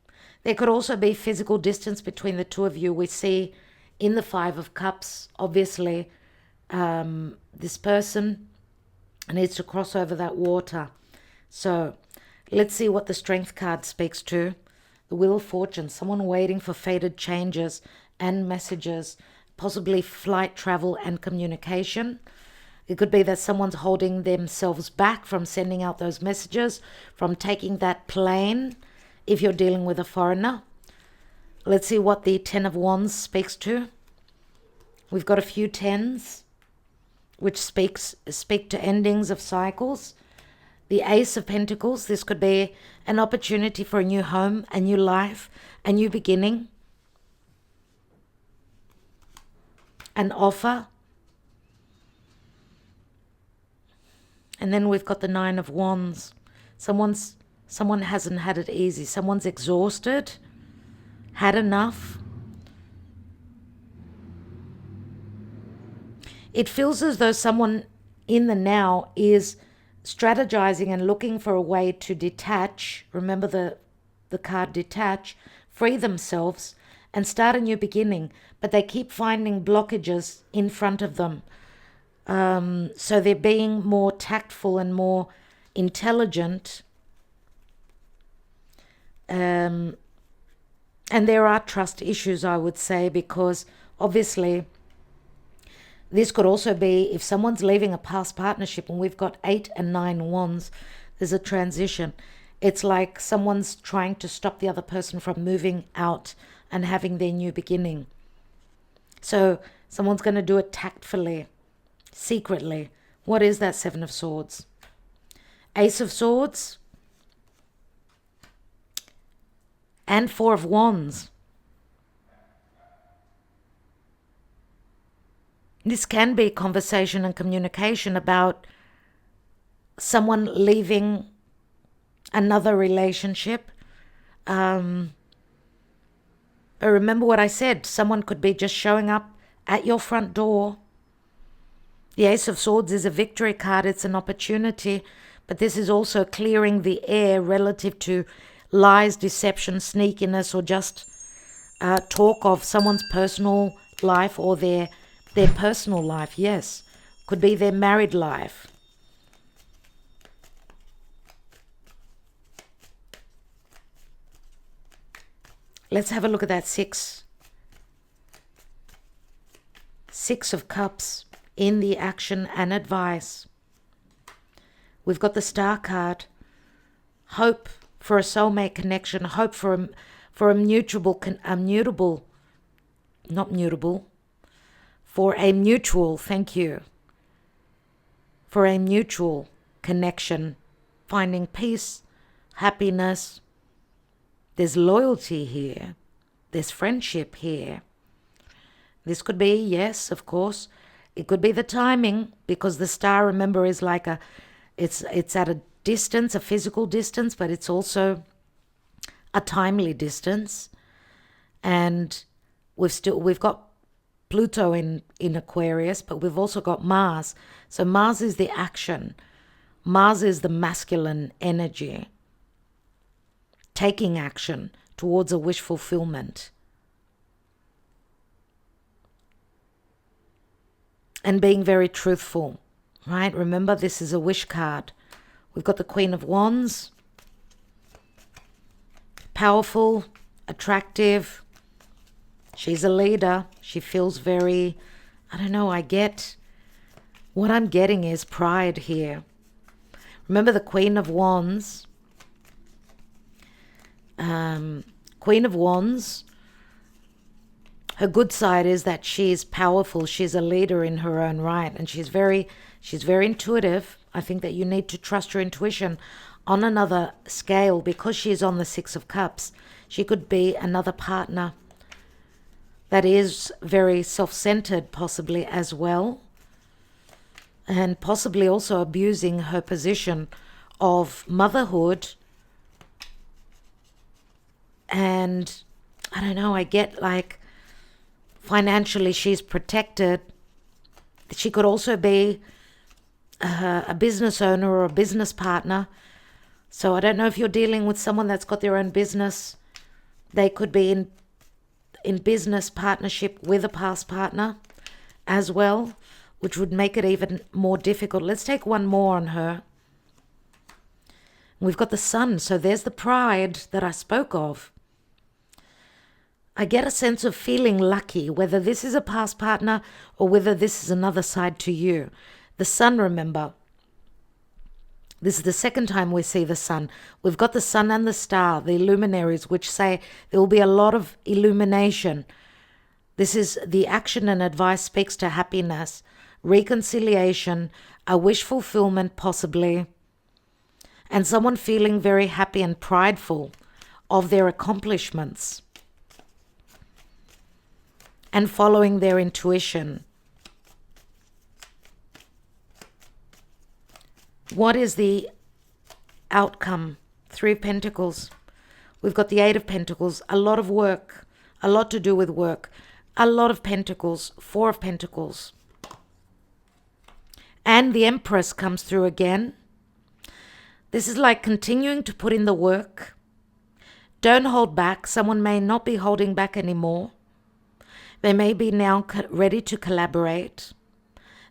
There could also be physical distance between the 2 of you. We see in the 5 of Cups, obviously, this person needs to cross over that water. So let's see what the Strength card speaks to. The Wheel of Fortune, someone waiting for fated changes and messages, possibly flight, travel, and communication. It could be that someone's holding themselves back from sending out those messages, from taking that plane, if you're dealing with a foreigner. Let's see what the 10 of Wands speaks to. We've got a few 10s, which speak to endings of cycles. The Ace of Pentacles, this could be an opportunity for a new home, a new life, a new beginning. An offer. And then we've got the 9 of Wands. Someone hasn't had it easy. Someone's exhausted, had enough. It feels as though someone in the now is strategizing and looking for a way to detach. Remember the card detach, free themselves and start a new beginning. But they keep finding blockages in front of them. So they're being more tactful and more intelligent. And there are trust issues, I would say, because obviously this could also be if someone's leaving a past partnership, and we've got 8 and 9 wands, there's a transition. It's like someone's trying to stop the other person from moving out and having their new beginning. So someone's going to do it tactfully, secretly. What is that 7 of Swords? Ace of Swords and 4 of Wands. This can be conversation and communication about someone leaving another relationship. Remember what I said, someone could be just showing up at your front door. The Ace of Swords is a victory card, it's an opportunity, but this is also clearing the air relative to lies, deception, sneakiness, or just talk of someone's personal life or their personal life. Yes, could be their married life. Let's have a look at that six. Six of Cups in the action and advice. We've got the Star card. Hope for a soulmate connection. Hope for a mutual, for a mutual, thank you. For a mutual connection. Finding peace, happiness. There's loyalty here. There's friendship here. This could be, yes, of course. It could be the timing, because the Star, remember, is like it's at a distance, a physical distance, but it's also a timely distance. And we've got Pluto in Aquarius, but we've also got Mars. So Mars is the action. Mars is the masculine energy. Taking action towards a wish fulfillment. And being very truthful, right? Remember, this is a wish card. We've got the Queen of Wands. Powerful, attractive. She's a leader. She feels very, what I'm getting is pride here. Remember the Queen of Wands. Queen of Wands, her good side is that she's powerful. She's a leader in her own right, and she's very intuitive. I think that you need to trust your intuition on another scale, because she's on the Six of Cups. She could be another partner that is very self-centered, possibly as well, and possibly also abusing her position of motherhood. And I get like financially she's protected. She could also be a business owner or a business partner. So I don't know if you're dealing with someone that's got their own business. They could be in business partnership with a past partner as well, which would make it even more difficult. Let's take one more on her. We've got the Sun. So there's the pride that I spoke of. I get a sense of feeling lucky, whether this is a past partner or whether this is another side to you. The Sun, remember, this is the second time we see the Sun. We've got the Sun and the Star, the luminaries, which say there will be a lot of illumination. This is the action and advice speaks to happiness, reconciliation, a wish fulfillment possibly, and someone feeling very happy and prideful of their accomplishments and following their intuition. What is the outcome? Three of Pentacles. We've got the Eight of Pentacles. A lot of work. A lot to do with work. A lot of Pentacles. Four of Pentacles. And the Empress comes through again. This is like continuing to put in the work. Don't hold back. Someone may not be holding back anymore. They may be now ready to collaborate.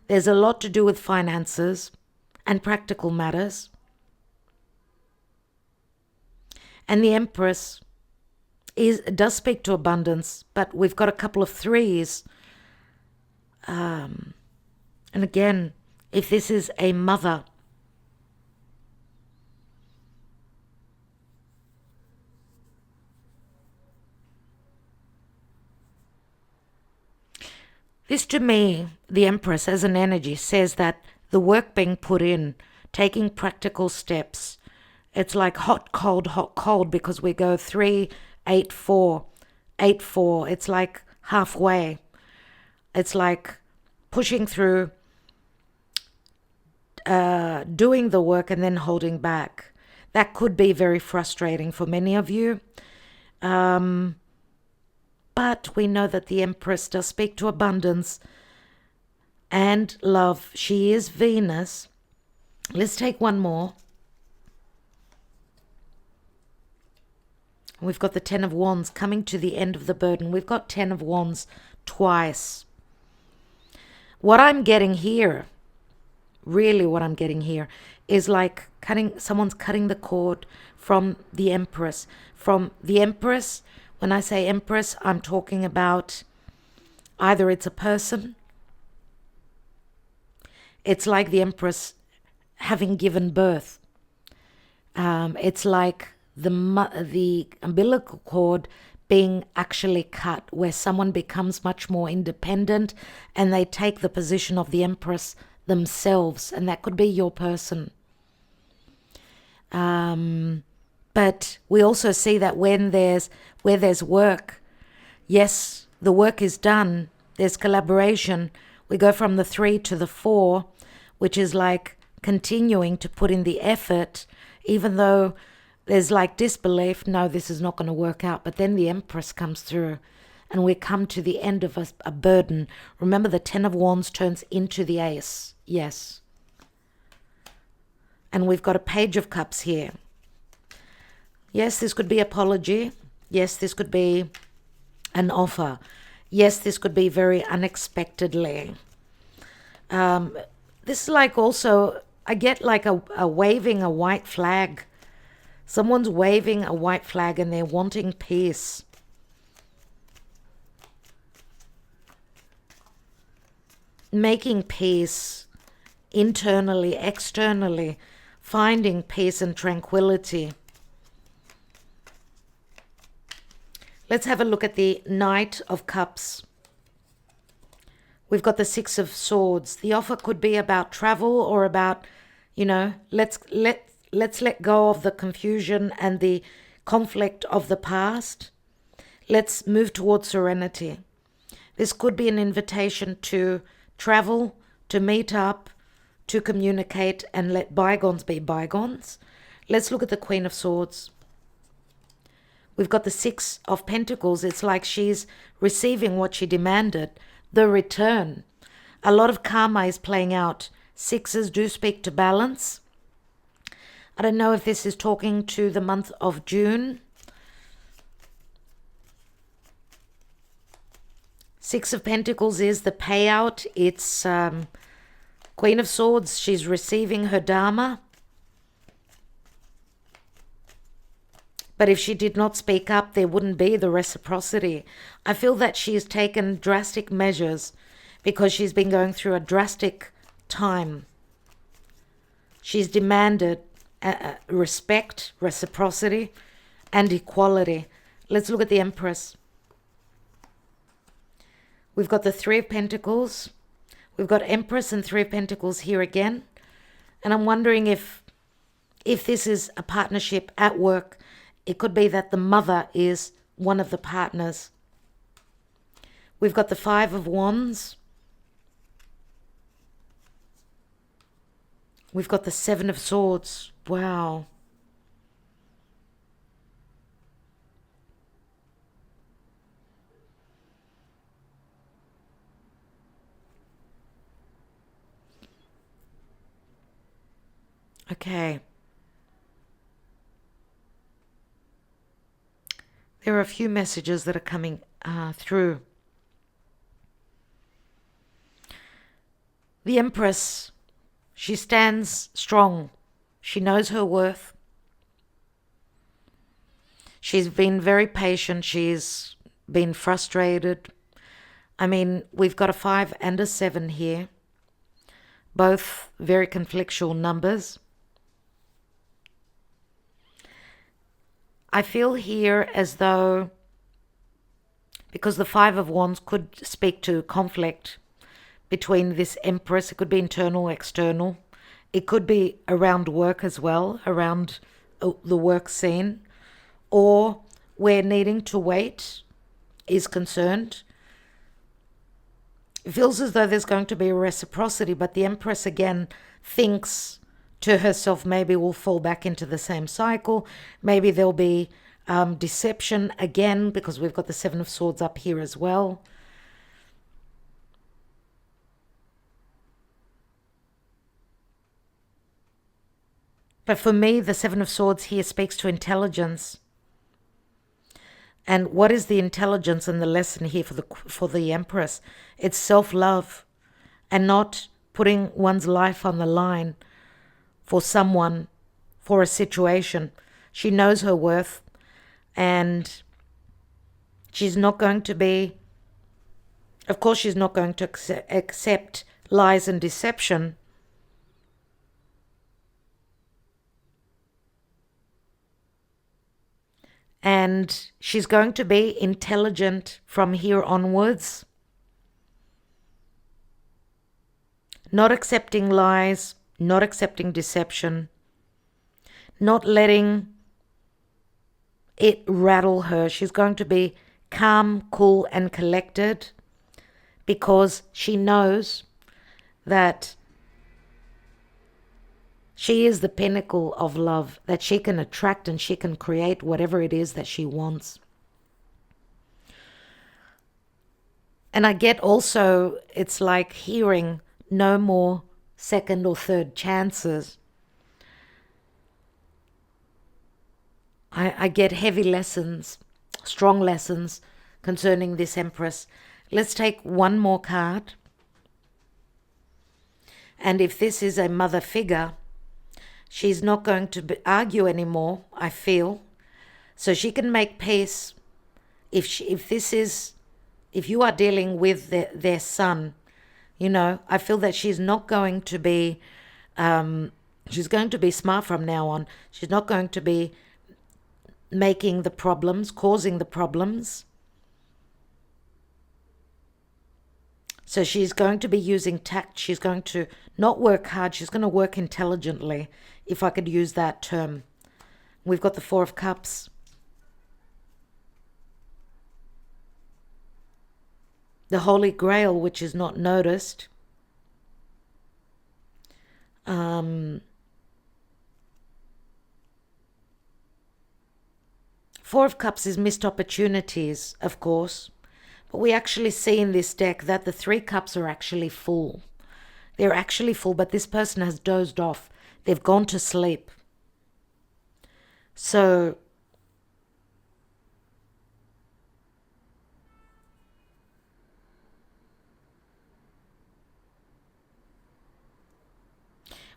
There's a lot to do with finances and practical matters. And the Empress does speak to abundance, but we've got a couple of threes. And again, if this is a mother, this to me, the Empress as an energy says that the work being put in, taking practical steps, it's like hot, cold, because we go 3, 8, 4, 8, 4. It's like halfway. It's like pushing through, doing the work and then holding back. That could be very frustrating for many of you. But we know that the Empress does speak to abundance and love. She is Venus. Let's take one more. We've got the Ten of Wands coming to the end of the burden. We've got Ten of Wands twice. What I'm getting here, really what I'm getting here, is like someone's cutting the cord from the Empress. From the Empress, when I say Empress, I'm talking about either it's a person, it's like the Empress having given birth. It's like the umbilical cord being actually cut, where someone becomes much more independent and they take the position of the Empress themselves, and that could be your person. But we also see that where there's work, yes, the work is done, there's collaboration. We go from the 3 to the 4, which is like continuing to put in the effort, even though there's like disbelief, no, this is not going to work out. But then the Empress comes through and we come to the end of a burden. Remember, the Ten of Wands turns into the Ace. Yes. And we've got a Page of Cups here. Yes, this could be apology. Yes, this could be an offer. Yes, this could be very unexpectedly. This is like also, I get like a waving a white flag. Someone's waving a white flag and they're wanting peace. Making peace internally, externally, finding peace and tranquility. Let's have a look at the Knight of Cups. We've got the Six of Swords. The offer could be about travel or about, let's let go of the confusion and the conflict of the past. Let's move towards serenity. This could be an invitation to travel, to meet up, to communicate, and let bygones be bygones. Let's look at the Queen of Swords. We've got the Six of Pentacles. It's like she's receiving what she demanded, the return. A lot of karma is playing out. Sixes do speak to balance. I don't know if this is talking to the month of June. Six of Pentacles is the payout. It's Queen of Swords. She's receiving her dharma. But if she did not speak up, there wouldn't be the reciprocity. I feel that she's taken drastic measures because she's been going through a drastic time. She's demanded respect, reciprocity, and equality. Let's look at the Empress. We've got the Three of Pentacles. We've got Empress and Three of Pentacles here again. And I'm wondering if this is a partnership at work. It could be that the mother is one of the partners. We've got the Five of Wands. We've got the Seven of Swords. Wow. Okay. There are a few messages that are coming through. The Empress, she stands strong. She knows her worth. She's been very patient. She's been frustrated. I mean, we've got a 5 and a 7 here. Both very conflictual numbers. I feel here as though, because the Five of Wands could speak to conflict between this Empress, it could be internal, external. It could be around work as well, around the work scene, or where needing to wait is concerned. It feels as though there's going to be a reciprocity, but the Empress again thinks to herself, maybe we'll fall back into the same cycle. Maybe there'll be deception again, because we've got the Seven of Swords up here as well. But for me, the Seven of Swords here speaks to intelligence. And what is the intelligence and the lesson here for the Empress? It's self-love and not putting one's life on the line for someone, for a situation. She knows her worth, and she's not going to be, of course, she's not going to accept lies and deception. And she's going to be intelligent from here onwards. Not accepting lies, not accepting deception, not letting it rattle her. She's going to be calm, cool, and collected, because she knows that she is the pinnacle of love, that she can attract and she can create whatever it is that she wants. And I get also, it's like hearing no more second or third chances. I get heavy lessons, strong lessons concerning this Empress. Let's take one more card. And if this is a mother figure, she's not going to argue anymore, I feel. So she can make peace. If you are dealing with their son, I feel that she's not going to be, she's going to be smart from now on. She's not going to be making the problems, causing the problems. So she's going to be using tact. She's going to not work hard. She's going to work intelligently, if I could use that term. We've got the Four of Cups. The Holy Grail, which is not noticed. Four of Cups is missed opportunities, of course. But we actually see in this deck that the Three Cups are actually full. They're actually full, but this person has dozed off. They've gone to sleep. So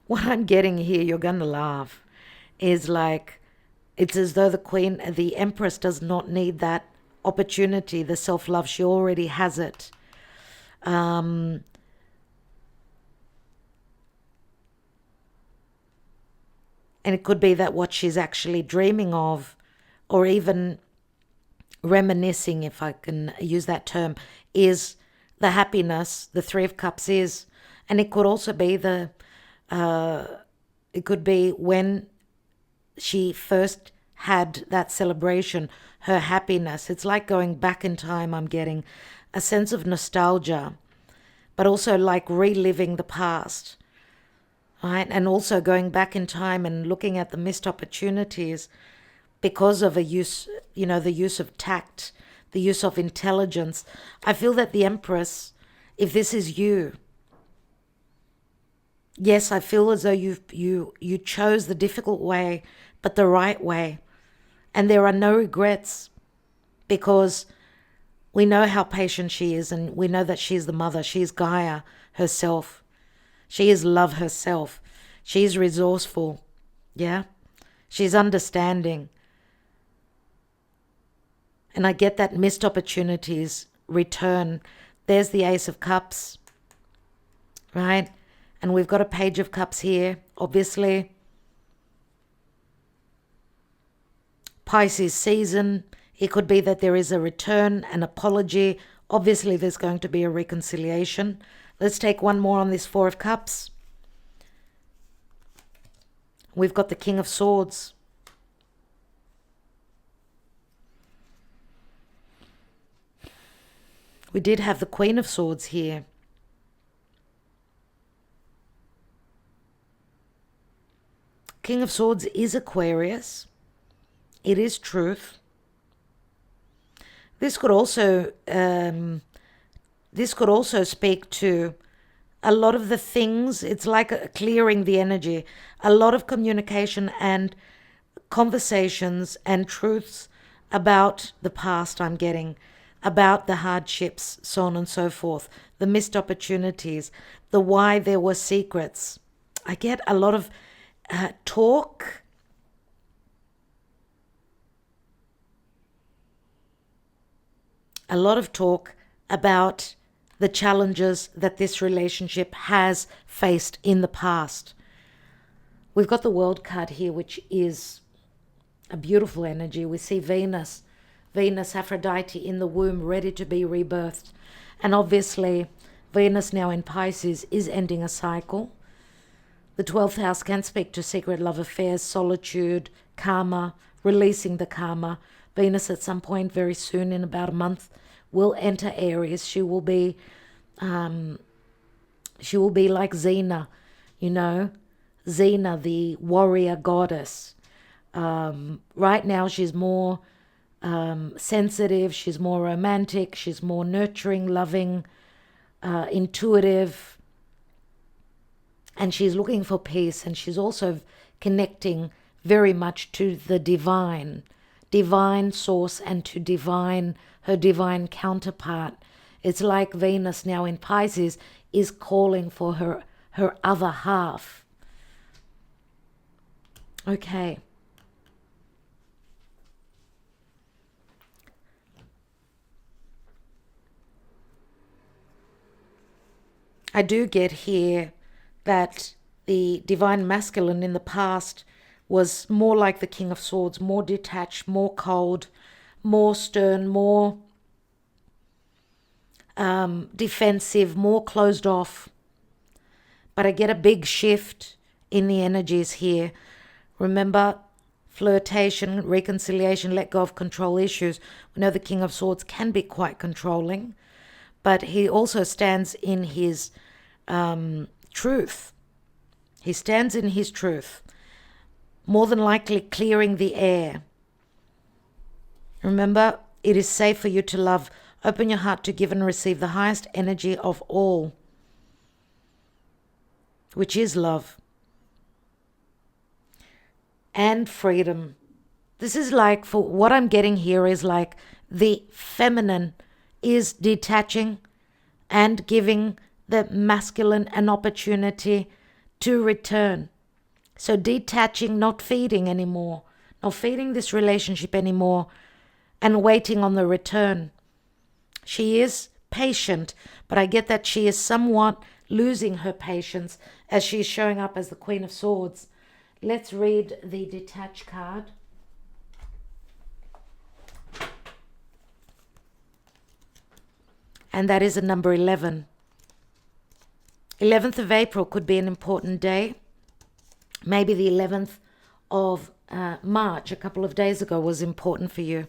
what I'm getting here, you're going to laugh, is like, it's as though the Empress does not need that opportunity, the self-love. She already has it. And it could be that what she's actually dreaming of, or even reminiscing, if I can use that term, is the happiness the Three of Cups is. And it could also be it could be when she first had that celebration, her happiness. It's like going back in time. I'm getting a sense of nostalgia, but also like reliving the past, right? And also going back in time and looking at the missed opportunities because of the use of tact, the use of intelligence. I feel that the Empress, if this is you, yes, I feel as though you chose the difficult way, but the right way. And there are no regrets, because we know how patient she is, and we know that she's the mother. She's Gaia herself. She is love herself. She's resourceful. Yeah? She's understanding. And I get that missed opportunities return. There's the Ace of Cups, right? And we've got a Page of Cups here, obviously. Pisces season. It could be that there is a return, an apology. Obviously, there's going to be a reconciliation. Let's take one more on this Four of Cups. We've got the King of Swords. We did have the Queen of Swords here. King of Swords is Aquarius. It is truth. This could also speak to a lot of the things. It's like clearing the energy. A lot of communication and conversations and truths about the past I'm getting, about the hardships, so on and so forth, the missed opportunities, the why there were secrets. I get a lot of talk. A lot of talk about the challenges that this relationship has faced in the past. We've got the World card here, which is a beautiful energy. We see Venus, Aphrodite in the womb, ready to be rebirthed. And obviously, Venus now in Pisces is ending a cycle. The 12th house can speak to secret love affairs, solitude, karma, releasing the karma. Venus at some point very soon, in about a month, will enter Aries. She will be like Xena, Xena, the warrior goddess. Right now she's more sensitive, she's more romantic, she's more nurturing, loving, intuitive, and she's looking for peace, and she's also connecting very much to the divine source and to her divine counterpart. It's like Venus now in Pisces is calling for her other half. Okay. I do get here that the divine masculine in the past was more like the King of Swords, more detached, more cold, more stern, more defensive, more closed off. But I get a big shift in the energies here. Remember, flirtation, reconciliation, let go of control issues. We know the King of Swords can be quite controlling, but he also stands in his truth. He stands in his truth, more than likely clearing the air. Remember, it is safe for you to love. Open your heart to give and receive the highest energy of all, which is love and freedom. This is like, for what I'm getting here is like the feminine is detaching and giving the masculine an opportunity to return. So detaching, not feeding anymore, not feeding this relationship anymore, and waiting on the return. She is patient, but I get that she is somewhat losing her patience as she's showing up as the Queen of Swords. Let's read the detached card. And that is a number 11. 11th of April could be an important day. Maybe the 11th of March, a couple of days ago, was important for you.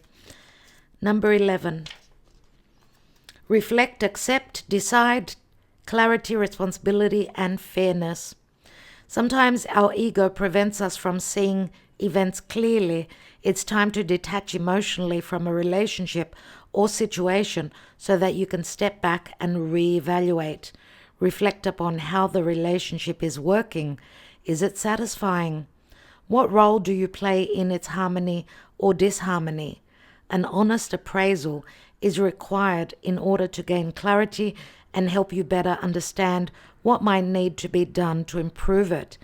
Number 11. Reflect, accept, decide, clarity, responsibility, and fairness. Sometimes our ego prevents us from seeing events clearly. It's time to detach emotionally from a relationship or situation so that you can step back and reevaluate. Reflect upon how the relationship is working. Is it satisfying? What role do you play in its harmony or disharmony? An honest appraisal is required in order to gain clarity and help you better understand what might need to be done to improve it.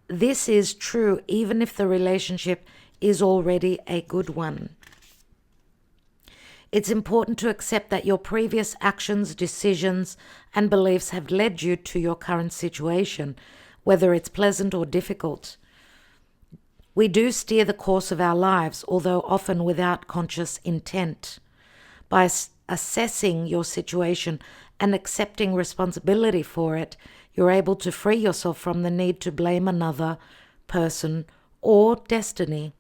This is true even if the relationship is already a good one. It's important to accept that your previous actions, decisions, and beliefs have led you to your current situation, whether it's pleasant or difficult. We do steer the course of our lives, although often without conscious intent. By assessing your situation and accepting responsibility for it, you're able to free yourself from the need to blame another person or destiny.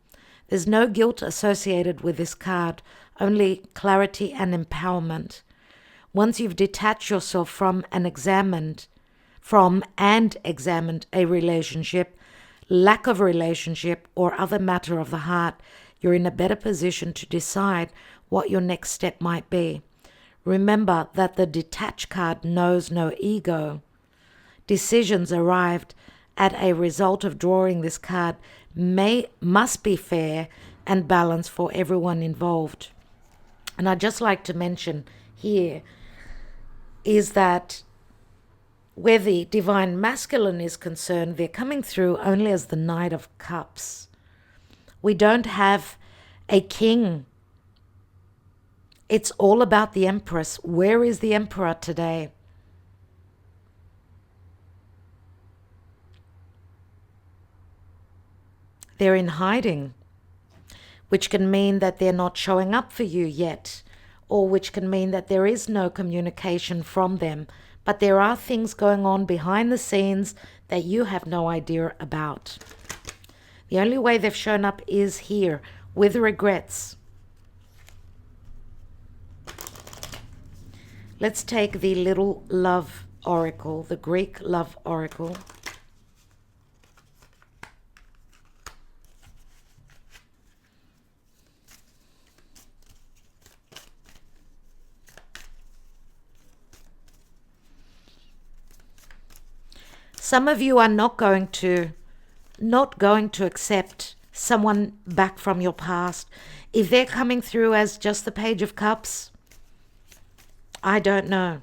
There's no guilt associated with this card, only clarity and empowerment. Once you've detached yourself from and examined a relationship, lack of relationship, or other matter of the heart, you're in a better position to decide what your next step might be. Remember that the detached card knows no ego. Decisions arrived at a result of drawing this card must be fair and balanced for everyone involved. And I'd just like to mention here is that where the divine masculine is concerned, they're coming through only as the Knight of Cups. We don't have a king. It's all about the Empress. Where is the Emperor today? They're in hiding, which can mean that they're not showing up for you yet, or which can mean that there is no communication from them. But there are things going on behind the scenes that you have no idea about. The only way they've shown up is here, with regrets. Let's take the little love oracle, the Greek love oracle. Some of you are not going to accept someone back from your past. If they're coming through as just the Page of Cups, I don't know.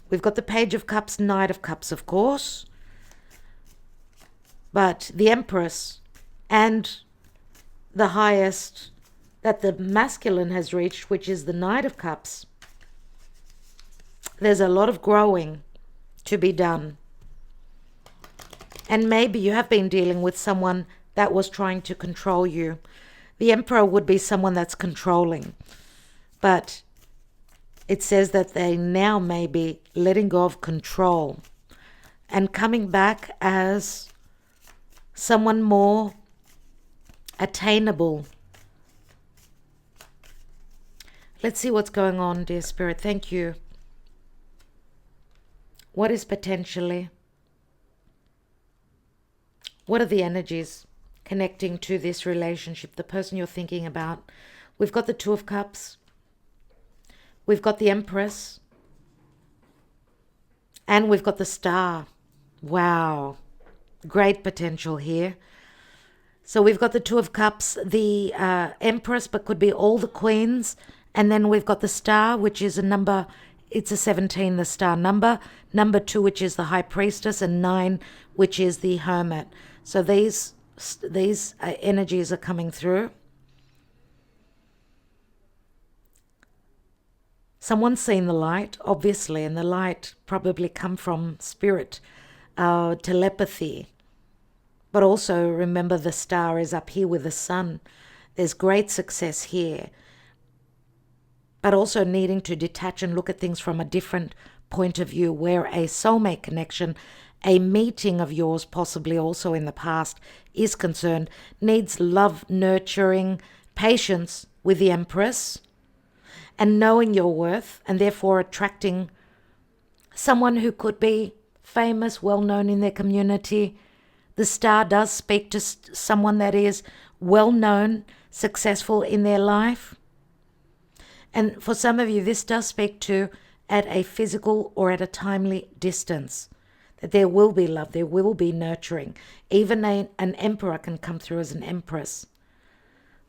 We've got the Page of Cups, Knight of Cups, of course. But the Empress and the highest that the masculine has reached, which is the Knight of Cups, there's a lot of growing to be done. And maybe you have been dealing with someone that was trying to control you. The Emperor would be someone that's controlling. But it says that they now may be letting go of control and coming back as someone more attainable. Let's see what's going on, dear Spirit. Thank you. What is potentially? What are the energies connecting to this relationship, the person you're thinking about? We've got the Two of Cups. We've got the Empress. And we've got the Star. Wow. Great potential here. So we've got the Two of Cups, the Empress, but could be all the queens. And then we've got the Star, which is a number. It's a 17, the Star number. Number 2, which is the High Priestess. And 9, which is the Hermit. So these energies are coming through. Someone's seen the light, obviously, and the light probably come from spirit, telepathy. But also remember the Star is up here with the sun. There's great success here. But also needing to detach and look at things from a different point of view, where a soulmate connection, a meeting of yours, possibly also in the past, is concerned, needs love, nurturing, patience with the Empress, and knowing your worth, and therefore attracting someone who could be famous, well-known in their community. The Star does speak to someone that is well-known, successful in their life. And for some of you, this does speak to at a physical or at a timely distance, that there will be love, there will be nurturing. Even an emperor can come through as an empress.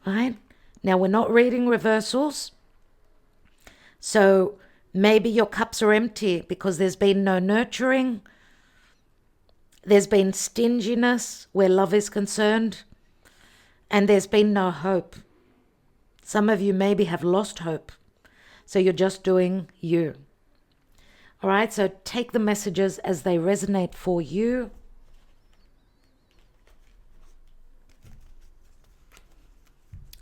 Right? Now, we're not reading reversals. So maybe your cups are empty because there's been no nurturing. There's been stinginess where love is concerned. And there's been no hope. Some of you maybe have lost hope. So you're just doing you. All right, so take the messages as they resonate for you.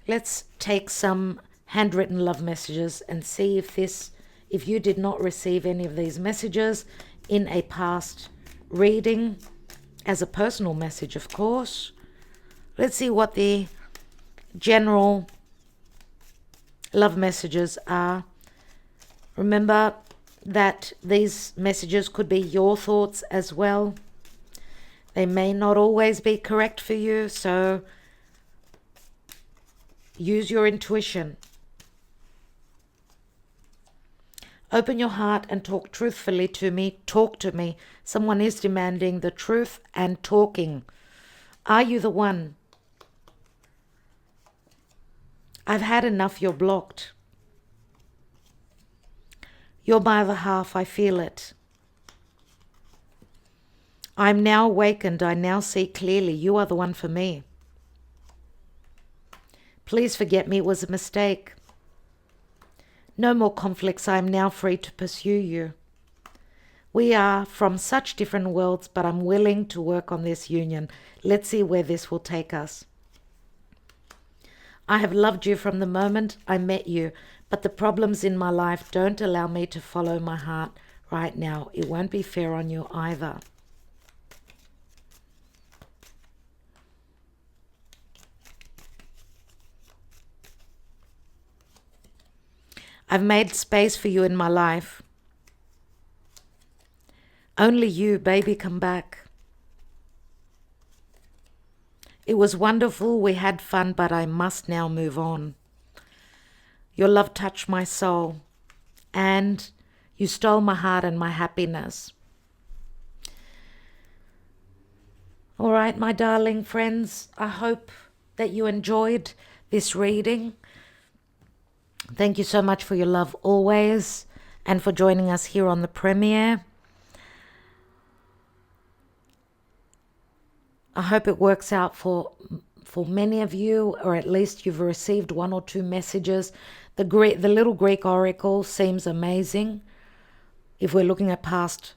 Let's take some handwritten love messages and see if you did not receive any of these messages in a past reading, as a personal message, of course. Let's see what the general love messages are. Remember that these messages could be your thoughts as well. They may not always be correct for you, so use your intuition. Open your heart and talk truthfully to me. Talk to me. Someone is demanding the truth and talking. Are you the one? I've had enough. You're blocked. You're my other half. I feel it. I'm now awakened. I now see clearly. You are the one for me. Please forget me. It was a mistake. No more conflicts. I am now free to pursue you. We are from such different worlds, but I'm willing to work on this union. Let's see where this will take us. I have loved you from the moment I met you, but the problems in my life don't allow me to follow my heart right now. It won't be fair on you either. I've made space for you in my life. Only you, baby, come back. It was wonderful, we had fun, but I must now move on. Your love touched my soul, and you stole my heart and my happiness. All right, my darling friends, I hope that you enjoyed this reading. Thank you so much for your love always, and for joining us here on the premiere. I hope it works out for many of you, or at least you've received 1 or 2 messages. The little Greek oracle seems amazing if we're looking at past,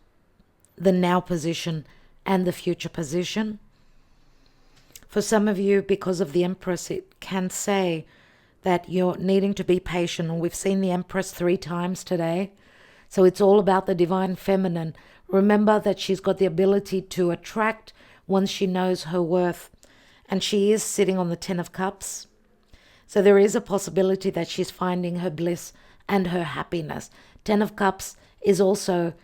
the now position, and the future position. For some of you, because of the Empress, it can say that you're needing to be patient. And we've seen the Empress 3 times today. So it's all about the divine feminine. Remember that she's got the ability to attract once she knows her worth. And she is sitting on the 10 of Cups. So there is a possibility that she's finding her bliss and her happiness. 10 of Cups is also,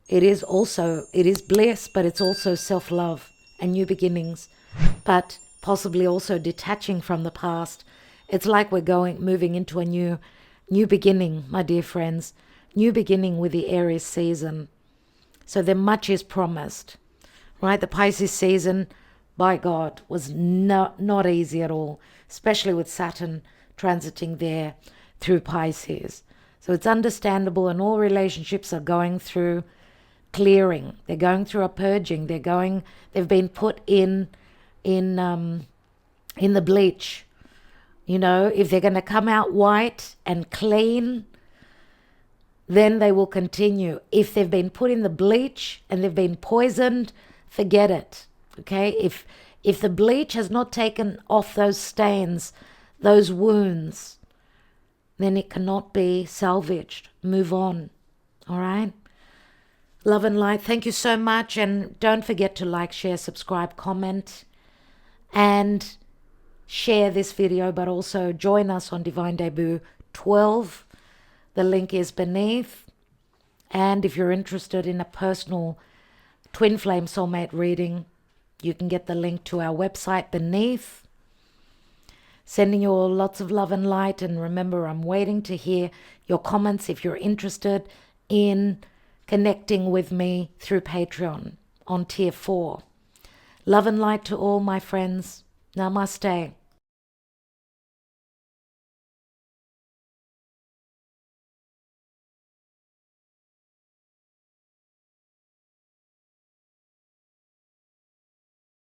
it is bliss, but it's also self-love and new beginnings. But possibly also detaching from the past. It's like we're moving into a new beginning, my dear friends. New beginning with the Aries season. So there much is promised, right? The Pisces season, by God, was not easy at all, especially with Saturn transiting there through Pisces. So it's understandable, and all relationships are going through clearing. They're going through a purging. They've been put in the bleach. You know, if they're going to come out white and clean, then they will continue. If they've been put in the bleach and they've been poisoned, forget it. Okay? If the bleach has not taken off those stains, those wounds, then it cannot be salvaged. Move on. All right? Love and light. Thank you so much. And don't forget to like, share, subscribe, comment, and share this video, but also join us on Divine Debut 12. The link is beneath. And if you're interested in a personal Twinflame Soulmate reading, you can get the link to our website beneath. Sending you all lots of love and light. And remember, I'm waiting to hear your comments if you're interested in connecting with me through Patreon on Tier 4. Love and light to all my friends. Namaste.